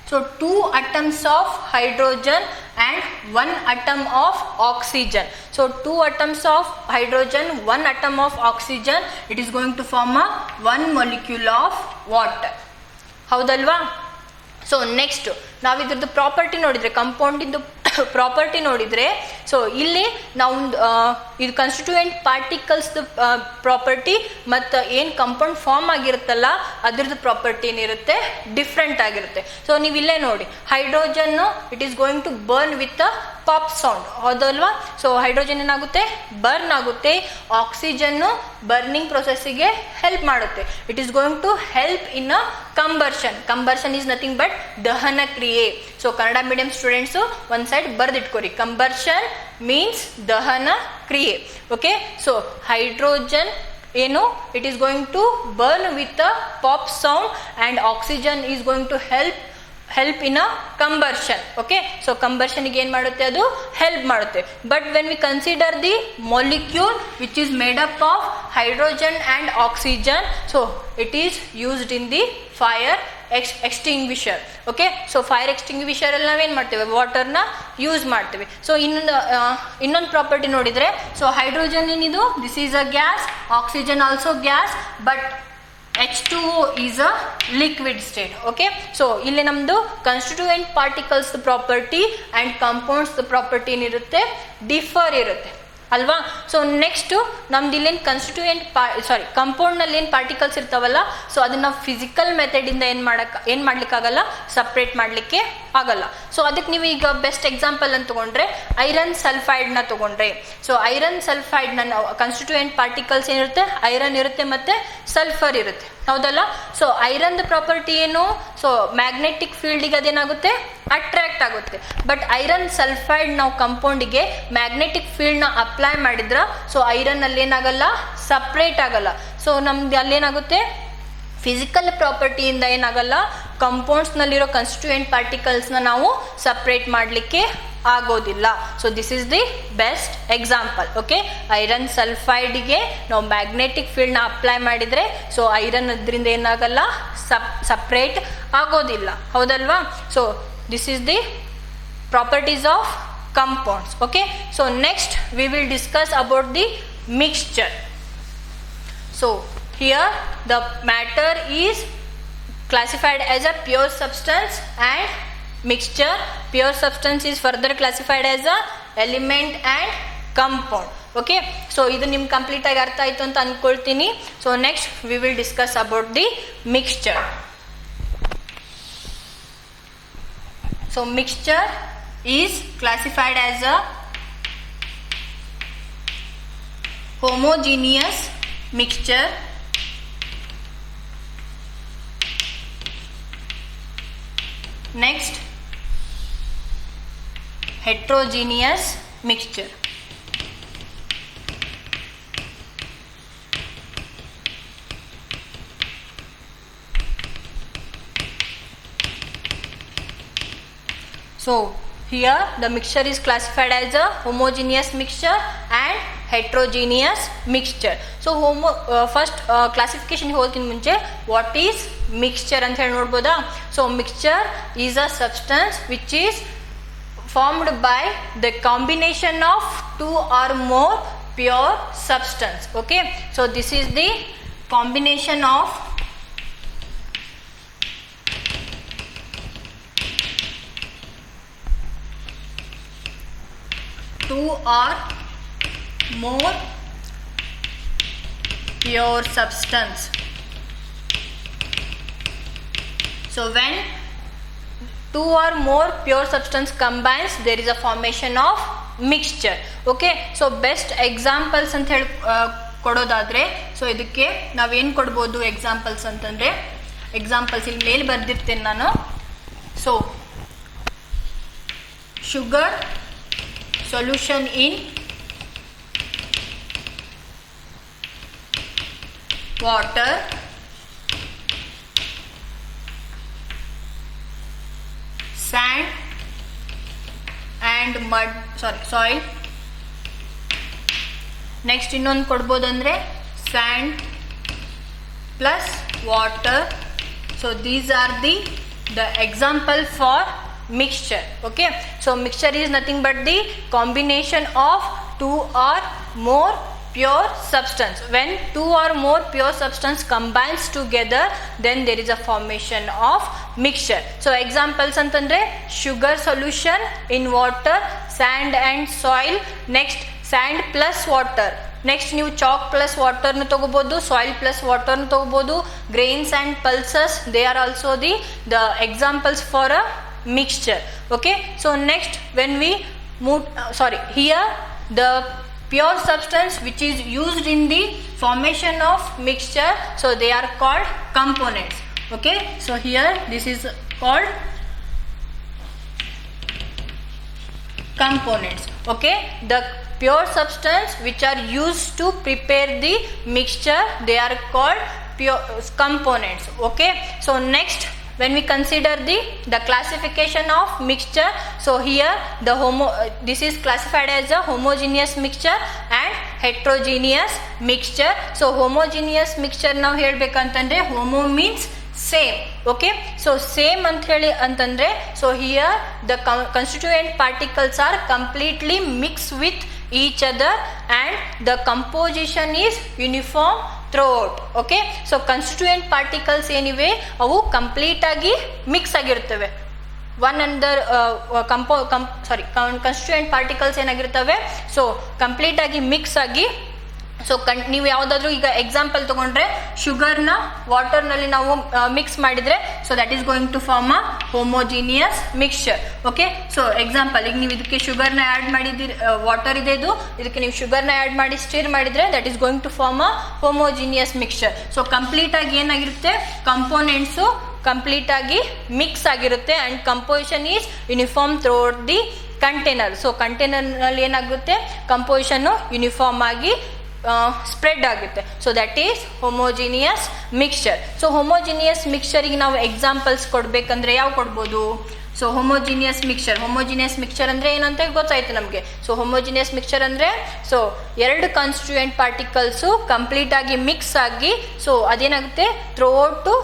so 2 atoms of hydrogen and 1 atom of oxygen. So 2 atoms of hydrogen, 1 atom of oxygen, it is going to form a 1 molecule of water, ಹೌದಲ್ವಾ. ಸೊ ನೆಕ್ಸ್ಟ್ ನಾವು ಇದ್ರದ್ದು ಪ್ರಾಪರ್ಟಿ ನೋಡಿದರೆ, ಕಂಪೌಂಡಿಂದು ಪ್ರಾಪರ್ಟಿ ನೋಡಿದರೆ, ಸೊ ಇಲ್ಲಿ ನಾವು ಇದು ಕನ್ಸ್ಟಿಟ್ಯೂಯೆಂಟ್ ಪಾರ್ಟಿಕಲ್ಸ್ದು ಪ್ರಾಪರ್ಟಿ ಮತ್ತು ಏನು ಕಂಪೌಂಡ್ ಫಾರ್ಮ್ ಆಗಿರುತ್ತಲ್ಲ ಅದ್ರದ್ದು ಪ್ರಾಪರ್ಟಿ ಏನಿರುತ್ತೆ ಡಿಫ್ರೆಂಟ್ ಆಗಿರುತ್ತೆ. ಸೊ ನೀವು ಇಲ್ಲೇ ನೋಡಿ, hydrogen it is going to burn with a pop sound, ಹೌದಲ್ವಾ. ಸೊ ಹೈಡ್ರೋಜನ್ ಏನಾಗುತ್ತೆ, ಬರ್ನ್ ಆಗುತ್ತೆ. ಆಕ್ಸಿಜನ್ನು ಬರ್ನಿಂಗ್ ಪ್ರೊಸೆಸ್ಸಿಗೆ ಹೆಲ್ಪ್ ಮಾಡುತ್ತೆ. It is going to help in a combustion is nothing but ದಹನ ಕ್ರಿಯೆ. ಸೊ ಕನ್ನಡ ಮೀಡಿಯಂ ಸ್ಟೂಡೆಂಟ್ಸು ಒಂದು ಸೈಡ್ ಬರ್ದಿಟ್ಕೋರಿ, ಕಂಬರ್ಷನ್ ಮೀನ್ಸ್ ದಹನ ಕ್ರಿಯೆ. ಓಕೆ, ಸೊ ಹೈಡ್ರೋಜನ್ ಏನು, it is going to burn with a pop sound and oxygen is going to help help in a combustion. Okay, so ಕಂಬರ್ಷನ್ಗೆ ಏನು ಮಾಡುತ್ತೆ, ಅದು ಹೆಲ್ಪ್ ಮಾಡುತ್ತೆ. But when we consider the molecule which is made up of hydrogen and oxygen, so it is used in the fire extinguisher. Okay, so fire extinguisher ಅಲ್ಲಿ ನಾವೇನು ಮಾಡ್ತೇವೆ, ವಾಟರ್ನ ಯೂಸ್ ಮಾಡ್ತೇವೆ. ಸೊ ಇನ್ನೊಂದು ಪ್ರಾಪರ್ಟಿ ನೋಡಿದರೆ, ಸೊ ಹೈಡ್ರೋಜನ್ ಏನಿದು, this is a gas, oxygen also gas, but H2O is a liquid state. Okay, so ಇಲ್ಲಿ ನಮ್ಮದು constituent particles property and compounds property ಏನಿರುತ್ತೆ, ಡಿಫರ್ ಇರುತ್ತೆ ಅಲ್ವಾ. ಸೊ ನೆಕ್ಸ್ಟು ನಮ್ದು ಇಲ್ಲೇನು ಕನ್ಸ್ಟಿಟ್ಯೂಯೆಂಟ್ ಕಂಪೌಂಡ್ನಲ್ಲಿ ಏನು ಪಾರ್ಟಿಕಲ್ಸ್ ಇರ್ತಾವಲ್ಲ, ಸೊ ಅದನ್ನ ಫಿಸಿಕಲ್ ಮೆಥಡಿಂದ ಏನು ಮಾಡ್ಲಿಕ್ಕಾಗಲ್ಲ, ಸಪ್ರೇಟ್ ಮಾಡಲಿಕ್ಕೆ ಆಗಲ್ಲ. ಸೊ ಅದಕ್ಕೆ ನೀವು ಈಗ ಬೆಸ್ಟ್ ಎಕ್ಸಾಂಪಲ್ ಅಂತ ತೊಗೊಂಡ್ರೆ ಐರನ್ ಸಲ್ಫೈಡ್ನ ತೊಗೊಂಡ್ರೆ, ಸೊ ಐರನ್ ಸಲ್ಫೈಡ್ನ ಕನ್ಸ್ಟಿಟ್ಯೂಯೆಂಟ್ ಪಾರ್ಟಿಕಲ್ಸ್ ಏನಿರುತ್ತೆ, ಐರನ್ ಇರುತ್ತೆ ಮತ್ತು ಸಲ್ಫರ್ ಇರುತ್ತೆ, ಹೌದಲ್ಲ. ಸೊ ಐರನ್ದು ಪ್ರಾಪರ್ಟಿ ಏನು, ಸೊ ಮ್ಯಾಗ್ನೆಟಿಕ್ ಫೀಲ್ಡಿಗೆ ಅದೇನಾಗುತ್ತೆ, ಅಟ್ರಾಕ್ಟ್ ಆಗುತ್ತೆ. ಬಟ್ ಐರನ್ ಸಲ್ಫೈಡ್ ನಾವು ಕಂಪೌಂಡಿಗೆ ಮ್ಯಾಗ್ನೆಟಿಕ್ ಫೀಲ್ಡ್ನ ಅಪ್ಲೈ ಮಾಡಿದ್ರೆ, ಸೊ ಐರನ್ ಅಲ್ಲಿ ಏನಾಗಲ್ಲ, ಸಪ್ರೇಟ್ ಆಗಲ್ಲ. ಸೊ ನಮ್ದು ಅಲ್ಲೇನಾಗುತ್ತೆ, ಫಿಸಿಕಲ್ ಪ್ರಾಪರ್ಟಿಯಿಂದ ಏನಾಗಲ್ಲ, ಕಂಪೌಂಡ್ಸ್ನಲ್ಲಿರೋ ಕನ್ಸ್ಟಿಟ್ಯೂಯೆಂಟ್ ಪಾರ್ಟಿಕಲ್ಸ್ನ ನಾವು ಸಪ್ರೇಟ್ ಮಾಡಲಿಕ್ಕೆ ಆಗೋದಿಲ್ಲ. So this is the best example. Okay, iron ಸಲ್ಫೈಡ್ಗೆ ನಾವು ಮ್ಯಾಗ್ನೆಟಿಕ್ ಫೀಲ್ಡ್ನ ಅಪ್ಲೈ ಮಾಡಿದರೆ, ಸೊ ಐರನ್ ಅದರಿಂದ ಏನಾಗಲ್ಲ, ಸಪ್ರೇಟ್ ಆಗೋದಿಲ್ಲ, ಹೌದಲ್ವಾ. So this is the properties of compounds. Okay, so next we will discuss about the mixture. So here the matter is classified as a pure substance and mixture. Pure substance is further classified as a element and compound. Okay, so idu nim complete agi artha aitu anta ankoltini. So next we will discuss about the mixture. So mixture is classified as a homogeneous mixture next heterogeneous mixture. So here the mixture is classified as a homogeneous mixture and heterogeneous mixture. So first classification ಹೋಗೋಕ್ಕಿಂತ ಮುಂಚೆ what is mixture ಅಂತ ಹೇಳಿ ನೋಡ್ಬೋದಾ. So mixture is a substance which is formed by the combination of two or more pure substance. Okay, so this is the combination of two or more pure substance. So when two or more pure substance combines, there is a formation of mixture. Okay, so best examples ಅಂತ ಹೇಳಿ ಕೊಡೋದಾದ್ರೆ, ಸೊ ಇದಕ್ಕೆ ನಾವೇನು ಕೊಡ್ಬೋದು ಎಕ್ಸಾಂಪಲ್ಸ್ ಅಂತಂದರೆ, ಎಕ್ಸಾಂಪಲ್ಸ್ ಇಲ್ಲಿ ಮೇಲೆ ಬರ್ದಿರ್ತೇನೆ ನಾನು. So sugar solution in water, sand and mud, soil. Next ಇನ್ನೊಂದು ಕೊಡ್ಬೋದಂದ್ರೆ sand plus water. So these are the example for mixture. Okay, so mixture is nothing but the combination of two or more pure substance. When two or more pure substance combines together, then there is a formation of mixture. So examples antandre sugar solution in water, sand and soil. Next sand plus water. Next ನೀವು ಚಾಕ್ ಪ್ಲಸ್ ವಾಟರ್ನ ತೊಗೋಬೋದು, ಸಾಯಿಲ್ ಪ್ಲಸ್ ವಾಟರ್ನ ತೊಗೋಬೋದು. Grains and pulses, they are also the examples for a mixture. Okay, so next when we move here the pure substance which is used in the formation of mixture, so they are called components. Okay, so here this is called components. Okay, the pure substance which are used to prepare the mixture, they are called pure components. Okay, so next when we consider the classification of mixture, so here this is classified as a homogeneous mixture and heterogeneous mixture. So homogeneous mixture ನಾವು ಹೇಳ್ಬೇಕಂತಂದ್ರೆ homo means same. Okay, so same ಅಂತ ಹೇಳಿ ಅಂತಂದ್ರೆ so here the constituent particles are completely mixed with each other and the composition is uniform throughout. Okay, so constituent particles ಏನಿವೆ ಅವು ಕಂಪ್ಲೀಟ್ ಆಗಿ ಮಿಕ್ಸ್ ಆಗಿರ್ತವೆ. ಒನ್ ಅಂಡರ್ constituent particles ಏನಾಗಿರ್ತವೆ ಸೊ ಕಂಪ್ಲೀಟ್ ಆಗಿ ಮಿಕ್ಸ್ ಆಗಿ. ಸೊ ನೀವು ಯಾವುದಾದ್ರೂ ಈಗ ಎಕ್ಸಾಂಪಲ್ ತಗೊಂಡ್ರೆ ಶುಗರ್ನ ವಾಟರ್ನಲ್ಲಿ ನಾವು ಮಿಕ್ಸ್ ಮಾಡಿದ್ರೆ so that is going to form a homogeneous mixture. Okay, so example ಈಗ ನೀವು ಇದಕ್ಕೆ ಶುಗರ್ನ ಆ್ಯಡ್ ಮಾಡಿದ್ದೀರಿ, ವಾಟರ್ ಇದೆ ಇದು, ಇದಕ್ಕೆ ನೀವು ಶುಗರ್ನ ಆ್ಯಡ್ ಮಾಡಿ ಸ್ಟಿರ್ ಮಾಡಿದ್ರೆ that is going to form a homogeneous mixture. So complete ಆಗಿ ಏನಾಗಿರುತ್ತೆ ಕಾಂಪೋನೆಂಟ್ಸು ಕಂಪ್ಲೀಟ್ ಆಗಿ ಮಿಕ್ಸ್ ಆಗಿರುತ್ತೆ and composition is uniform throughout the container. So ಕಂಟೈನರ್ನಲ್ಲಿ ಏನಾಗುತ್ತೆ ಕಂಪೋಸಿಷನ್ನು ಯೂನಿಫಾರ್ಮ್ ಆಗಿ ಸ್ಪ್ರೆಡ್ ಆಗುತ್ತೆ. So that is homogeneous mixture. So homogeneous ಮಿಕ್ಸ್ಚರಿಗೆ ನಾವು ಎಕ್ಸಾಂಪಲ್ಸ್ ಕೊಡ್ಬೇಕಂದ್ರೆ ಯಾವ ಕೊಡ್ಬೋದು? ಸೊ ಹೋಮೋಜಿನಿಯಸ್ ಮಿಕ್ಸ್ಚರ್ ಅಂದರೆ ಏನಂತ ಗೊತ್ತಾಯ್ತು ನಮಗೆ. ಸೊ ಹೋಮೋಜಿನಿಯಸ್ ಮಿಕ್ಸ್ಚರ್ ಅಂದರೆ ಸೊ ಎರಡು ಕಾನ್ಸ್ಟಿಟ್ಯೂಯೆಂಟ್ ಪಾರ್ಟಿಕಲ್ಸು ಕಂಪ್ಲೀಟ್ ಆಗಿ ಮಿಕ್ಸ್ ಆಗಿ ಸೊ ಅದೇನಾಗುತ್ತೆ ಥ್ರೂಔಟು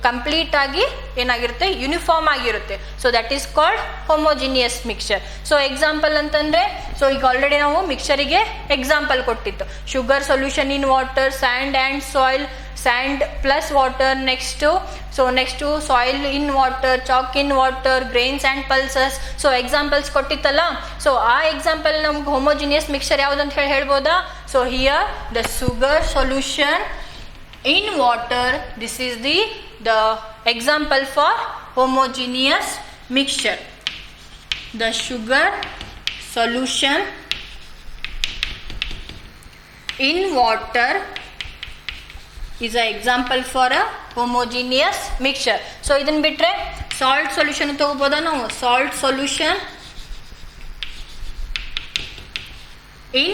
ಕಂಪ್ಲೀಟ್ ಆಗಿ ಏನಾಗಿರುತ್ತೆ ಯೂನಿಫಾರ್ಮ್ ಆಗಿರುತ್ತೆ. So that is called homogeneous mixture. So example ಅಂತಂದರೆ ಸೊ ಈಗ ಆಲ್ರೆಡಿ ನಾವು ಮಿಕ್ಸ್ಚರಿಗೆ ಎಕ್ಸಾಂಪಲ್ ಕೊಟ್ಟಿತ್ತು. Sugar solution in water, sand and soil, sand plus water, next soil in water, chalk in water, grains and pulses. So examples ಕೊಟ್ಟಿತ್ತಲ್ಲ, ಸೊ ಆ ಎಕ್ಸಾಂಪಲ್ ನಮ್ಗೆ ಹೋಮೋಜಿನಿಯಸ್ ಮಿಕ್ಸ್ಚರ್ ಯಾವುದಂತ ಹೇಳ್ಬೋದಾ? So here the sugar solution in water, this is the example for homogeneous mixture. The sugar solution in water is an example for a homogeneous mixture. So ಇದನ್ನ ಬಿಟ್ರೆ salt solution ತಗೋಬೋದಾ ನಾವು? Salt solution in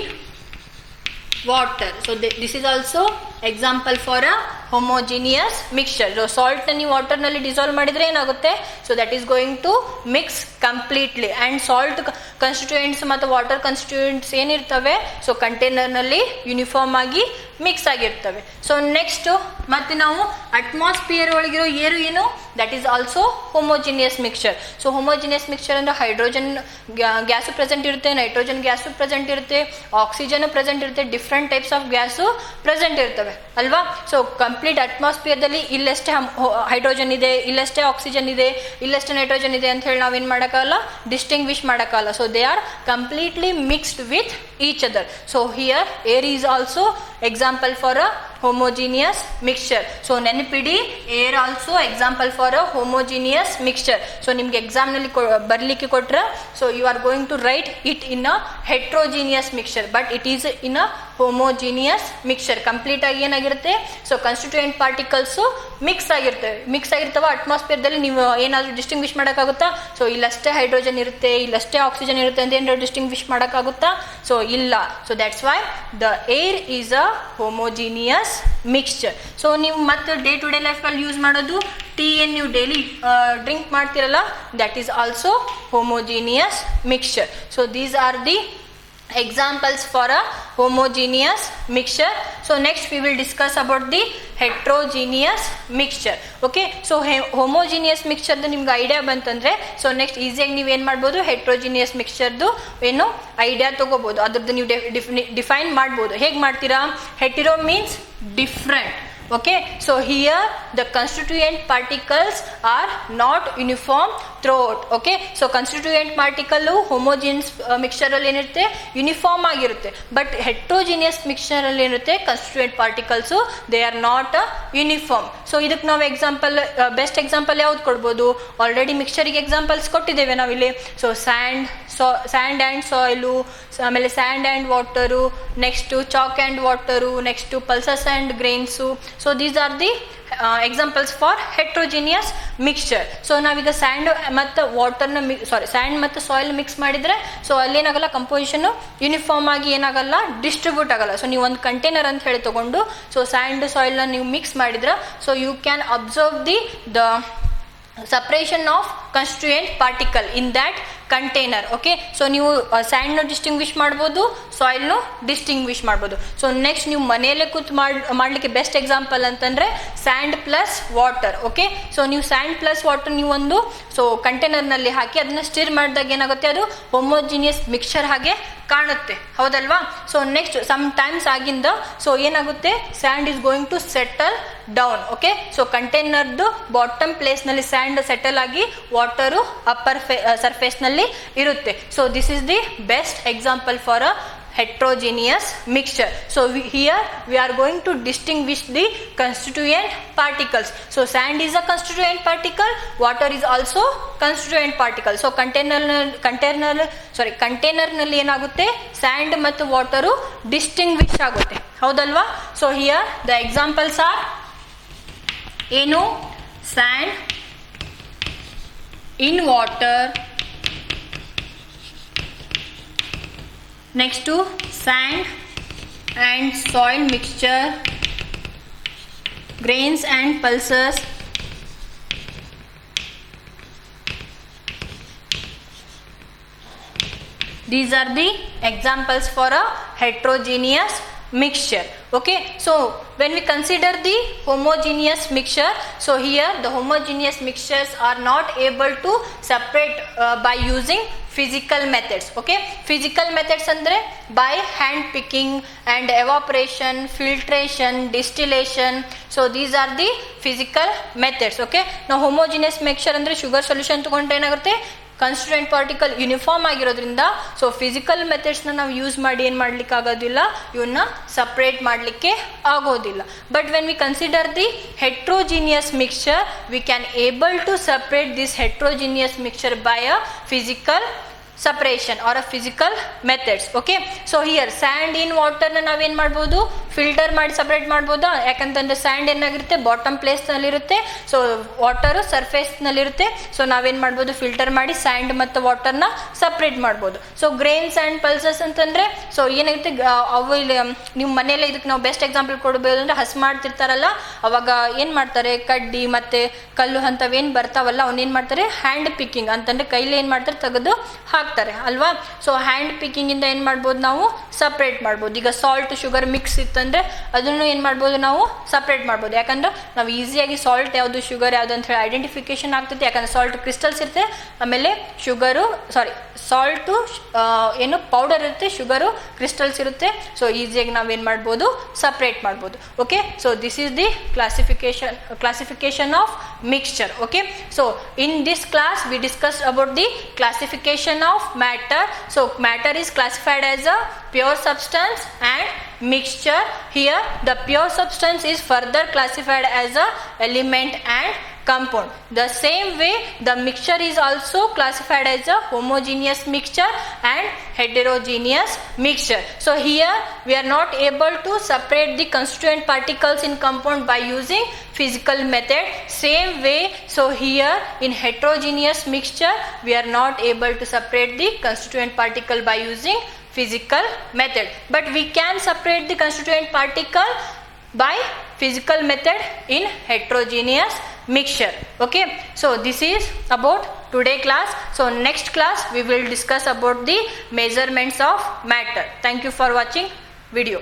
water. So this is also example for a homogeneous mixture. So salt ನೀವು ವಾಟರ್ ನಲ್ಲಿ ಡಿಸಾಲ್ವ್ ಮಾಡಿದ್ರೆ ಏನಾಗುತ್ತೆ? So that is going to mix completely and salt constituents ಮತ್ತು ವಾಟರ್ ಕಾನ್ಸ್ಟಿಟ್ಯೂಯೆಂಟ್ಸ್ ಏನಿರ್ತವೆ ಸೊ ಕಂಟೈನರ್ನಲ್ಲಿ ಯೂನಿಫಾರ್ಮ್ ಆಗಿ ಮಿಕ್ಸ್ ಆಗಿರ್ತವೆ. ಸೊ ನೆಕ್ಸ್ಟ್ ಮತ್ತೆ ನಾವು ಅಟ್ಮಾಸ್ಫಿಯರ್ ಒಳಗಿರೋ ಏರು ಏನು that is also homogeneous mixture. So homogeneous mixture ಅಂದರೆ ಹೈಡ್ರೋಜನ್ ಗ್ಯಾಸು ಪ್ರೆಸೆಂಟ್ ಇರುತ್ತೆ, ನೈಟ್ರೋಜನ್ ಗ್ಯಾಸು ಪ್ರೆಸೆಂಟ್ ಇರುತ್ತೆ, ಆಕ್ಸಿಜನ್ ಪ್ರೆಸೆಂಟ್ ಇರುತ್ತೆ, different types of gas present ಇರ್ತವೆ ಅಲ್ವಾ? ಸೊ ಕಂಪ್ಲೀಟ್ ಅಟ್ಮಾಸ್ಫಿಯರ್ದಲ್ಲಿ ಇಲ್ಲಷ್ಟೇ ಹೈಡ್ರೋಜನ್ ಇದೆ, ಇಲ್ಲಷ್ಟೇ ಆಕ್ಸಿಜನ್ ಇದೆ, ಇಲ್ಲಷ್ಟೇ ನೈಟ್ರೋಜನ್ ಇದೆ ಅಂತ ಹೇಳಿ ನಾವೇನು ಮಾಡೋಕ್ಕಾಗಲ್ಲ, ಡಿಸ್ಟಿಂಗ್ವಿಶ್ ಮಾಡೋಕ್ಕಾಗಲ್ಲ. So they are completely mixed with each other. So here air is also example for a homogeneous mixture. So ನೆನಪಿಡಿ air also example for a homogeneous mixture. So ನಿಮ್ಗೆ ಎಕ್ಸಾಮ್ನಲ್ಲಿ ಬರಲಿಕ್ಕೆ ಕೊಟ್ರೆ so you are going to write it in a heterogeneous mixture, but it is in a homogeneous mixture. Complete ಆಗಿ ಏನಾಗಿರುತ್ತೆ ಸೊ ಕಾನ್ಸ್ಟಿಟ್ಯೂಯೆಂಟ್ ಪಾರ್ಟಿಕಲ್ಸು ಮಿಕ್ಸ್ ಆಗಿರ್ತವೆ ಅಟ್ಮಾಸ್ಫಿಯರ್ದಲ್ಲಿ. ನೀವು ಏನಾದರೂ ಡಿಸ್ಟಿಂಗ್ವಿಶ್ ಮಾಡೋಕ್ಕಾಗುತ್ತಾ? ಸೊ ಇಲ್ಲಷ್ಟೇ ಹೈಡ್ರೋಜನ್ ಇರುತ್ತೆ, ಇಲ್ಲಷ್ಟೇ ಆಕ್ಸಿಜನ್ ಇರುತ್ತೆ ಅಂತ ಏನಾದ್ರು ಡಿಸ್ಟಿಂಗ್ವಿಶ್ ಮಾಡೋಕ್ಕಾಗುತ್ತಾ? ಸೊ ಇಲ್ಲ. So that's why the air is a homogeneous mixture. So ನೀವು ಮತ್ತೆ ಡೇ ಟು ಡೇ ಲೈಫಲ್ಲಿ ಯೂಸ್ ಮಾಡೋದು ಟೀ ಏನು ನೀವು ಡೈಲಿ ಡ್ರಿಂಕ್ ಮಾಡ್ತಿರಲ್ಲ that is also homogeneous mixture. So these are the examples for a homogeneous mixture. So next we will discuss about the heterogeneous mixture. Okay, so homogeneous mixture ನಿಮ್ಗೆ ಐಡಿಯಾ ಬಂತಂದ್ರೆ ಸೊ ನೆಕ್ಸ್ಟ್ ಈಸಿಯಾಗಿ ನೀವು ಏನು ಮಾಡ್ಬೋದು, ಹೆಟ್ರೋಜಿನಿಯಸ್ ಮಿಕ್ಸ್ಚರ್ದು ಏನು ಐಡಿಯಾ ತಗೋಬೋದು, ಅದ್ರದ್ದು ನೀವು ಡಿಫೈನ್ ಮಾಡ್ಬೋದು. ಹೇಗೆ ಮಾಡ್ತೀರಾ? ಹೆಟಿರೋ means different. Okay, so here the constituent particles are not uniform throughout. Okay, so constituent particle homogeneous mixture ಅಲ್ಲಿ ಏನಿರುತ್ತೆ ಯೂನಿಫಾರ್ಮ್ ಆಗಿರುತ್ತೆ, ಬಟ್ ಹೆಟ್ರೋಜಿನಿಯಸ್ ಮಿಕ್ಸ್ಚರ್ ಅಲ್ಲಿ ಏನಿರುತ್ತೆ constituent particles they are not uniform. So ಇದಕ್ಕೆ ನಾವು ಎಕ್ಸಾಂಪಲ್ ಬೆಸ್ಟ್ ಎಕ್ಸಾಂಪಲ್ ಯಾವ್ದು ಕೊಡ್ಬೋದು? ಆಲ್ರೆಡಿ ಮಿಕ್ಸ್ಚರಿಗೆ ಎಕ್ಸಾಂಪಲ್ಸ್ ಕೊಟ್ಟಿದ್ದೇವೆ ನಾವಿಲ್ಲಿ. ಸೊ ಸ್ಯಾಂಡ್ ಆ್ಯಂಡ್ ಸಾಯಿಲು, ಆಮೇಲೆ sand and water, next chalk and water, next pulses and grains. So these are the examples for heterogeneous mixture. So ನಾವೀಗ ಸ್ಯಾಂಡ್ ಮತ್ತು ವಾಟರ್ನ ಸ್ಯಾಂಡ್ ಮತ್ತು ಸಾಯಿಲ್ ಮಿಕ್ಸ್ ಮಾಡಿದರೆ ಸೊ ಅಲ್ಲೇನಾಗಲ್ಲ, ಕಂಪೋಸಿಷನ್ನು ಯೂನಿಫಾರ್ಮ್ ಆಗಿ ಏನಾಗಲ್ಲ, ಡಿಸ್ಟ್ರಿಬ್ಯೂಟ್ ಆಗಲ್ಲ. ಸೊ ನೀವು ಒಂದು ಕಂಟೈನರ್ ಅಂತ ಹೇಳಿ ತೊಗೊಂಡು ಸೊ ಸ್ಯಾಂಡ್ ಸಾಯಿಲ್ನ ನೀವು ಮಿಕ್ಸ್ ಮಾಡಿದ್ರೆ so you can observe the separation of constituent particle in that container. okay, so ನೀವು ಸ್ಯಾಂಡ್ ನ ಡಿಸ್ಟಿಂಗ್ವಿಶ್ ಮಾಡ್ಬೋದು, ಸಾಯಿಲ್ ನು ಡಿಸ್ಟಿಂಗ್ವಿಶ್ ಮಾಡ್ಬೋದು. ಸೊ ನೆಕ್ಸ್ಟ್ ನೀವು ಮನೆಯಲ್ಲೇ ಕೂತ್ ಮಾಡ್ಲಿಕ್ಕೆ ಬೆಸ್ಟ್ ಎಕ್ಸಾಂಪಲ್ ಅಂತಂದ್ರೆ sand plus water. Okay, so ನೀವು ಸ್ಯಾಂಡ್ ಪ್ಲಸ್ ವಾಟರ್ ನೀವು ಒಂದು ಸೊ ಕಂಟೈನರ್ ನಲ್ಲಿ ಹಾಕಿ ಅದನ್ನ ಸ್ಟಿರ್ ಮಾಡಿದಾಗ ಏನಾಗುತ್ತೆ, ಅದು ಹೋಮೋಜಿನಿಯಸ್ ಮಿಕ್ಸ್ಚರ್ ಹಾಗೆ ಕಾಣುತ್ತೆ, ಹೌದಲ್ವಾ? ಸೊ ನೆಕ್ಸ್ಟ್ ಸಮ್ ಟೈಮ್ಸ್ ಆಗಿಂದ ಸೊ ಏನಾಗುತ್ತೆ, sand is going to settle down. Okay, so ಕಂಟೈನರ್ದು ಬಾಟಮ್ ಪ್ಲೇಸ್ ನಲ್ಲಿ ಸ್ಯಾಂಡ್ ಸೆಟಲ್ ಆಗಿ ವಾಟರು ಅಪ್ಪರ್ ಸರ್ಫೇಸ್ ನಲ್ಲಿ ಇರುತ್ತೆ. So this is the best example for a heterogeneous mixture. So here we are going to distinguish the constituent particles. So sand is a constituent particle, water is also constituent particle. So container ನಲ್ಲಿ ಏನಾಗುತ್ತೆ, ಸ್ಯಾಂಡ್ ಮತ್ತು ವಾಟರು ಡಿಸ್ಟಿಂಗ್ವಿಶ್ ಆಗುತ್ತೆ, ಹೌದಲ್ವಾ? So here the examples R ಏನು, and in water, next to sand and soil mixture, grains and pulses, these are the examples for a heterogeneous mixture. Okay, so when we consider the homogeneous mixture, so here the homogeneous mixtures are not able to separate by using physical methods. Okay, physical methods andre by hand picking and evaporation, filtration, distillation. So these are the physical methods. Okay, now homogeneous mixture andre sugar solution ತಗೊಂಡ್ರೆ ಏನಾಗುತ್ತೆ, ಕಾನ್ಸ್ಟಿಟ್ಯೂಯೆಂಟ್ ಪಾರ್ಟಿಕಲ್ ಯೂನಿಫಾರ್ಮ್ ಆಗಿರೋದ್ರಿಂದ ಸೊ ಫಿಸಿಕಲ್ ಮೆಥಡ್ಸ್ ನಾವು ಯೂಸ್ ಮಾಡಿ ಏನು ಮಾಡ್ಲಿಕ್ಕೆ ಆಗೋದಿಲ್ಲ, ಇವನ್ನ ಸಪ್ರೇಟ್ ಮಾಡಲಿಕ್ಕೆ ಆಗೋದಿಲ್ಲ. But when we consider the heterogeneous mixture, we can able to separate this heterogeneous mixture by a physical separation or a physical methods. okay, so here sand in water na ನಾವೇನ್ ಮಾಡ್ಬೋದು, ಫಿಲ್ಟರ್ ಮಾಡಿ ಸಪರೇಟ್ ಮಾಡ್ಬೋದು. ಯಾಕಂತಂದ್ರೆ ಸ್ಯಾಂಡ್ ಏನಾಗಿರುತ್ತೆ, ಬಾಟಮ್ ಪ್ಲೇಸ್ ನಲ್ಲಿ ಇರುತ್ತೆ, ಸೊ ವಾಟರ್ ಸರ್ಫೇಸ್ ನಲ್ಲಿ ಇರುತ್ತೆ. ಸೊ ನಾವೇನ್ ಮಾಡ್ಬೋದು, ಫಿಲ್ಟರ್ ಮಾಡಿ ಸ್ಯಾಂಡ್ ಮತ್ತು ವಾಟರ್ ನ ಸಪರೇಟ್ ಮಾಡ್ಬೋದು. ಸೊ ಗ್ರೇನ್ಸ್ ಅಂಡ್ ಪಲ್ಸಸ್ ಅಂತಂದ್ರೆ ಸೊ ಏನಾಗುತ್ತೆ, ಅವು ನೀವು ಮನೆಯಲ್ಲೇ ಇದಕ್ಕೆ ನಾವು ಬೆಸ್ಟ್ ಎಕ್ಸಾಂಪಲ್ ಕೊಡಬಹುದು ಅಂದ್ರೆ ಹಸ್ ಮಾಡ್ತಿರ್ತಾರಲ್ಲ, ಅವಾಗ ಏನ್ ಮಾಡ್ತಾರೆ, ಕಡ್ಡಿ ಮತ್ತೆ ಕಲ್ಲು ಅಂತವೇನ್ ಬರ್ತಾವಲ್ಲ ಅವನ್ನೇನ್ ಮಾಡ್ತಾರೆ, ಹ್ಯಾಂಡ್ ಪಿಕ್ಕಿಂಗ್ ಅಂತಂದ್ರೆ ಕೈಲಿ ಏನ್ ಮಾಡ್ತಾರೆ, ತೆಗೆದು ಹಾಕ್ತಾರೆ ಅಲ್ವಾ. ಸೊ ಹ್ಯಾಂಡ್ ಪಿಕ್ಕಿಂಗ್ ಇಂದ ಏನ್ ಮಾಡ್ಬೋದು, ನಾವು ಸಪರೇಟ್ ಮಾಡ್ಬೋದು. ಈಗ ಸಾಲ್ಟ್ ಶುಗರ್ ಮಿಕ್ಸ್ ಇತ್ತಂದ್ರೆ ಅದನ್ನು ಏನ್ ಮಾಡ್ಬೋದು, ನಾವು ಸಪರೇಟ್ ಮಾಡ್ಬೋದು. ಯಾಕಂದ್ರೆ ನಾವು ಈಸಿಯಾಗಿ ಸಾಲ್ಟ್ ಯಾವುದು ಶುಗರ್ ಯಾವುದು ಅಂತ ಹೇಳಿ ಐಡೆಂಟಿಫಿಕೇಶನ್ ಆಗ್ತೈತಿ. ಯಾಕಂದ್ರೆ ಸಾಲ್ಟ್ ಕ್ರಿಸ್ಟಲ್ಸ್ ಇರುತ್ತೆ, ಆಮೇಲೆ ಶುಗರು ಸಾಲ್ಟು ಏನು ಪೌಡರ್ ಇರುತ್ತೆ, ಶುಗರು ಕ್ರಿಸ್ಟಲ್ಸ್ ಇರುತ್ತೆ. ಸೊ ಈಸಿಯಾಗಿ ನಾವೇನ್ ಮಾಡ್ಬೋದು, ಸಪರೇಟ್ ಮಾಡ್ಬೋದು. Okay, so this is the classification of mixture. Okay, so in this class we discuss about the classification of matter. So matter is classified as a pure substance and mixture. Here the pure substance is further classified as a element and compound. The same way the mixture is also classified as a homogeneous mixture and heterogeneous mixture. So here we are not able to separate the constituent particles in compound by using physical method. Same way, so here in heterogeneous mixture we are not able to separate the constituent particle by using physical method, but we can separate the constituent particle by physical method in heterogeneous mixture. Okay, so this is about today class. So next class we will discuss about the measurements of matter. Thank you for watching video.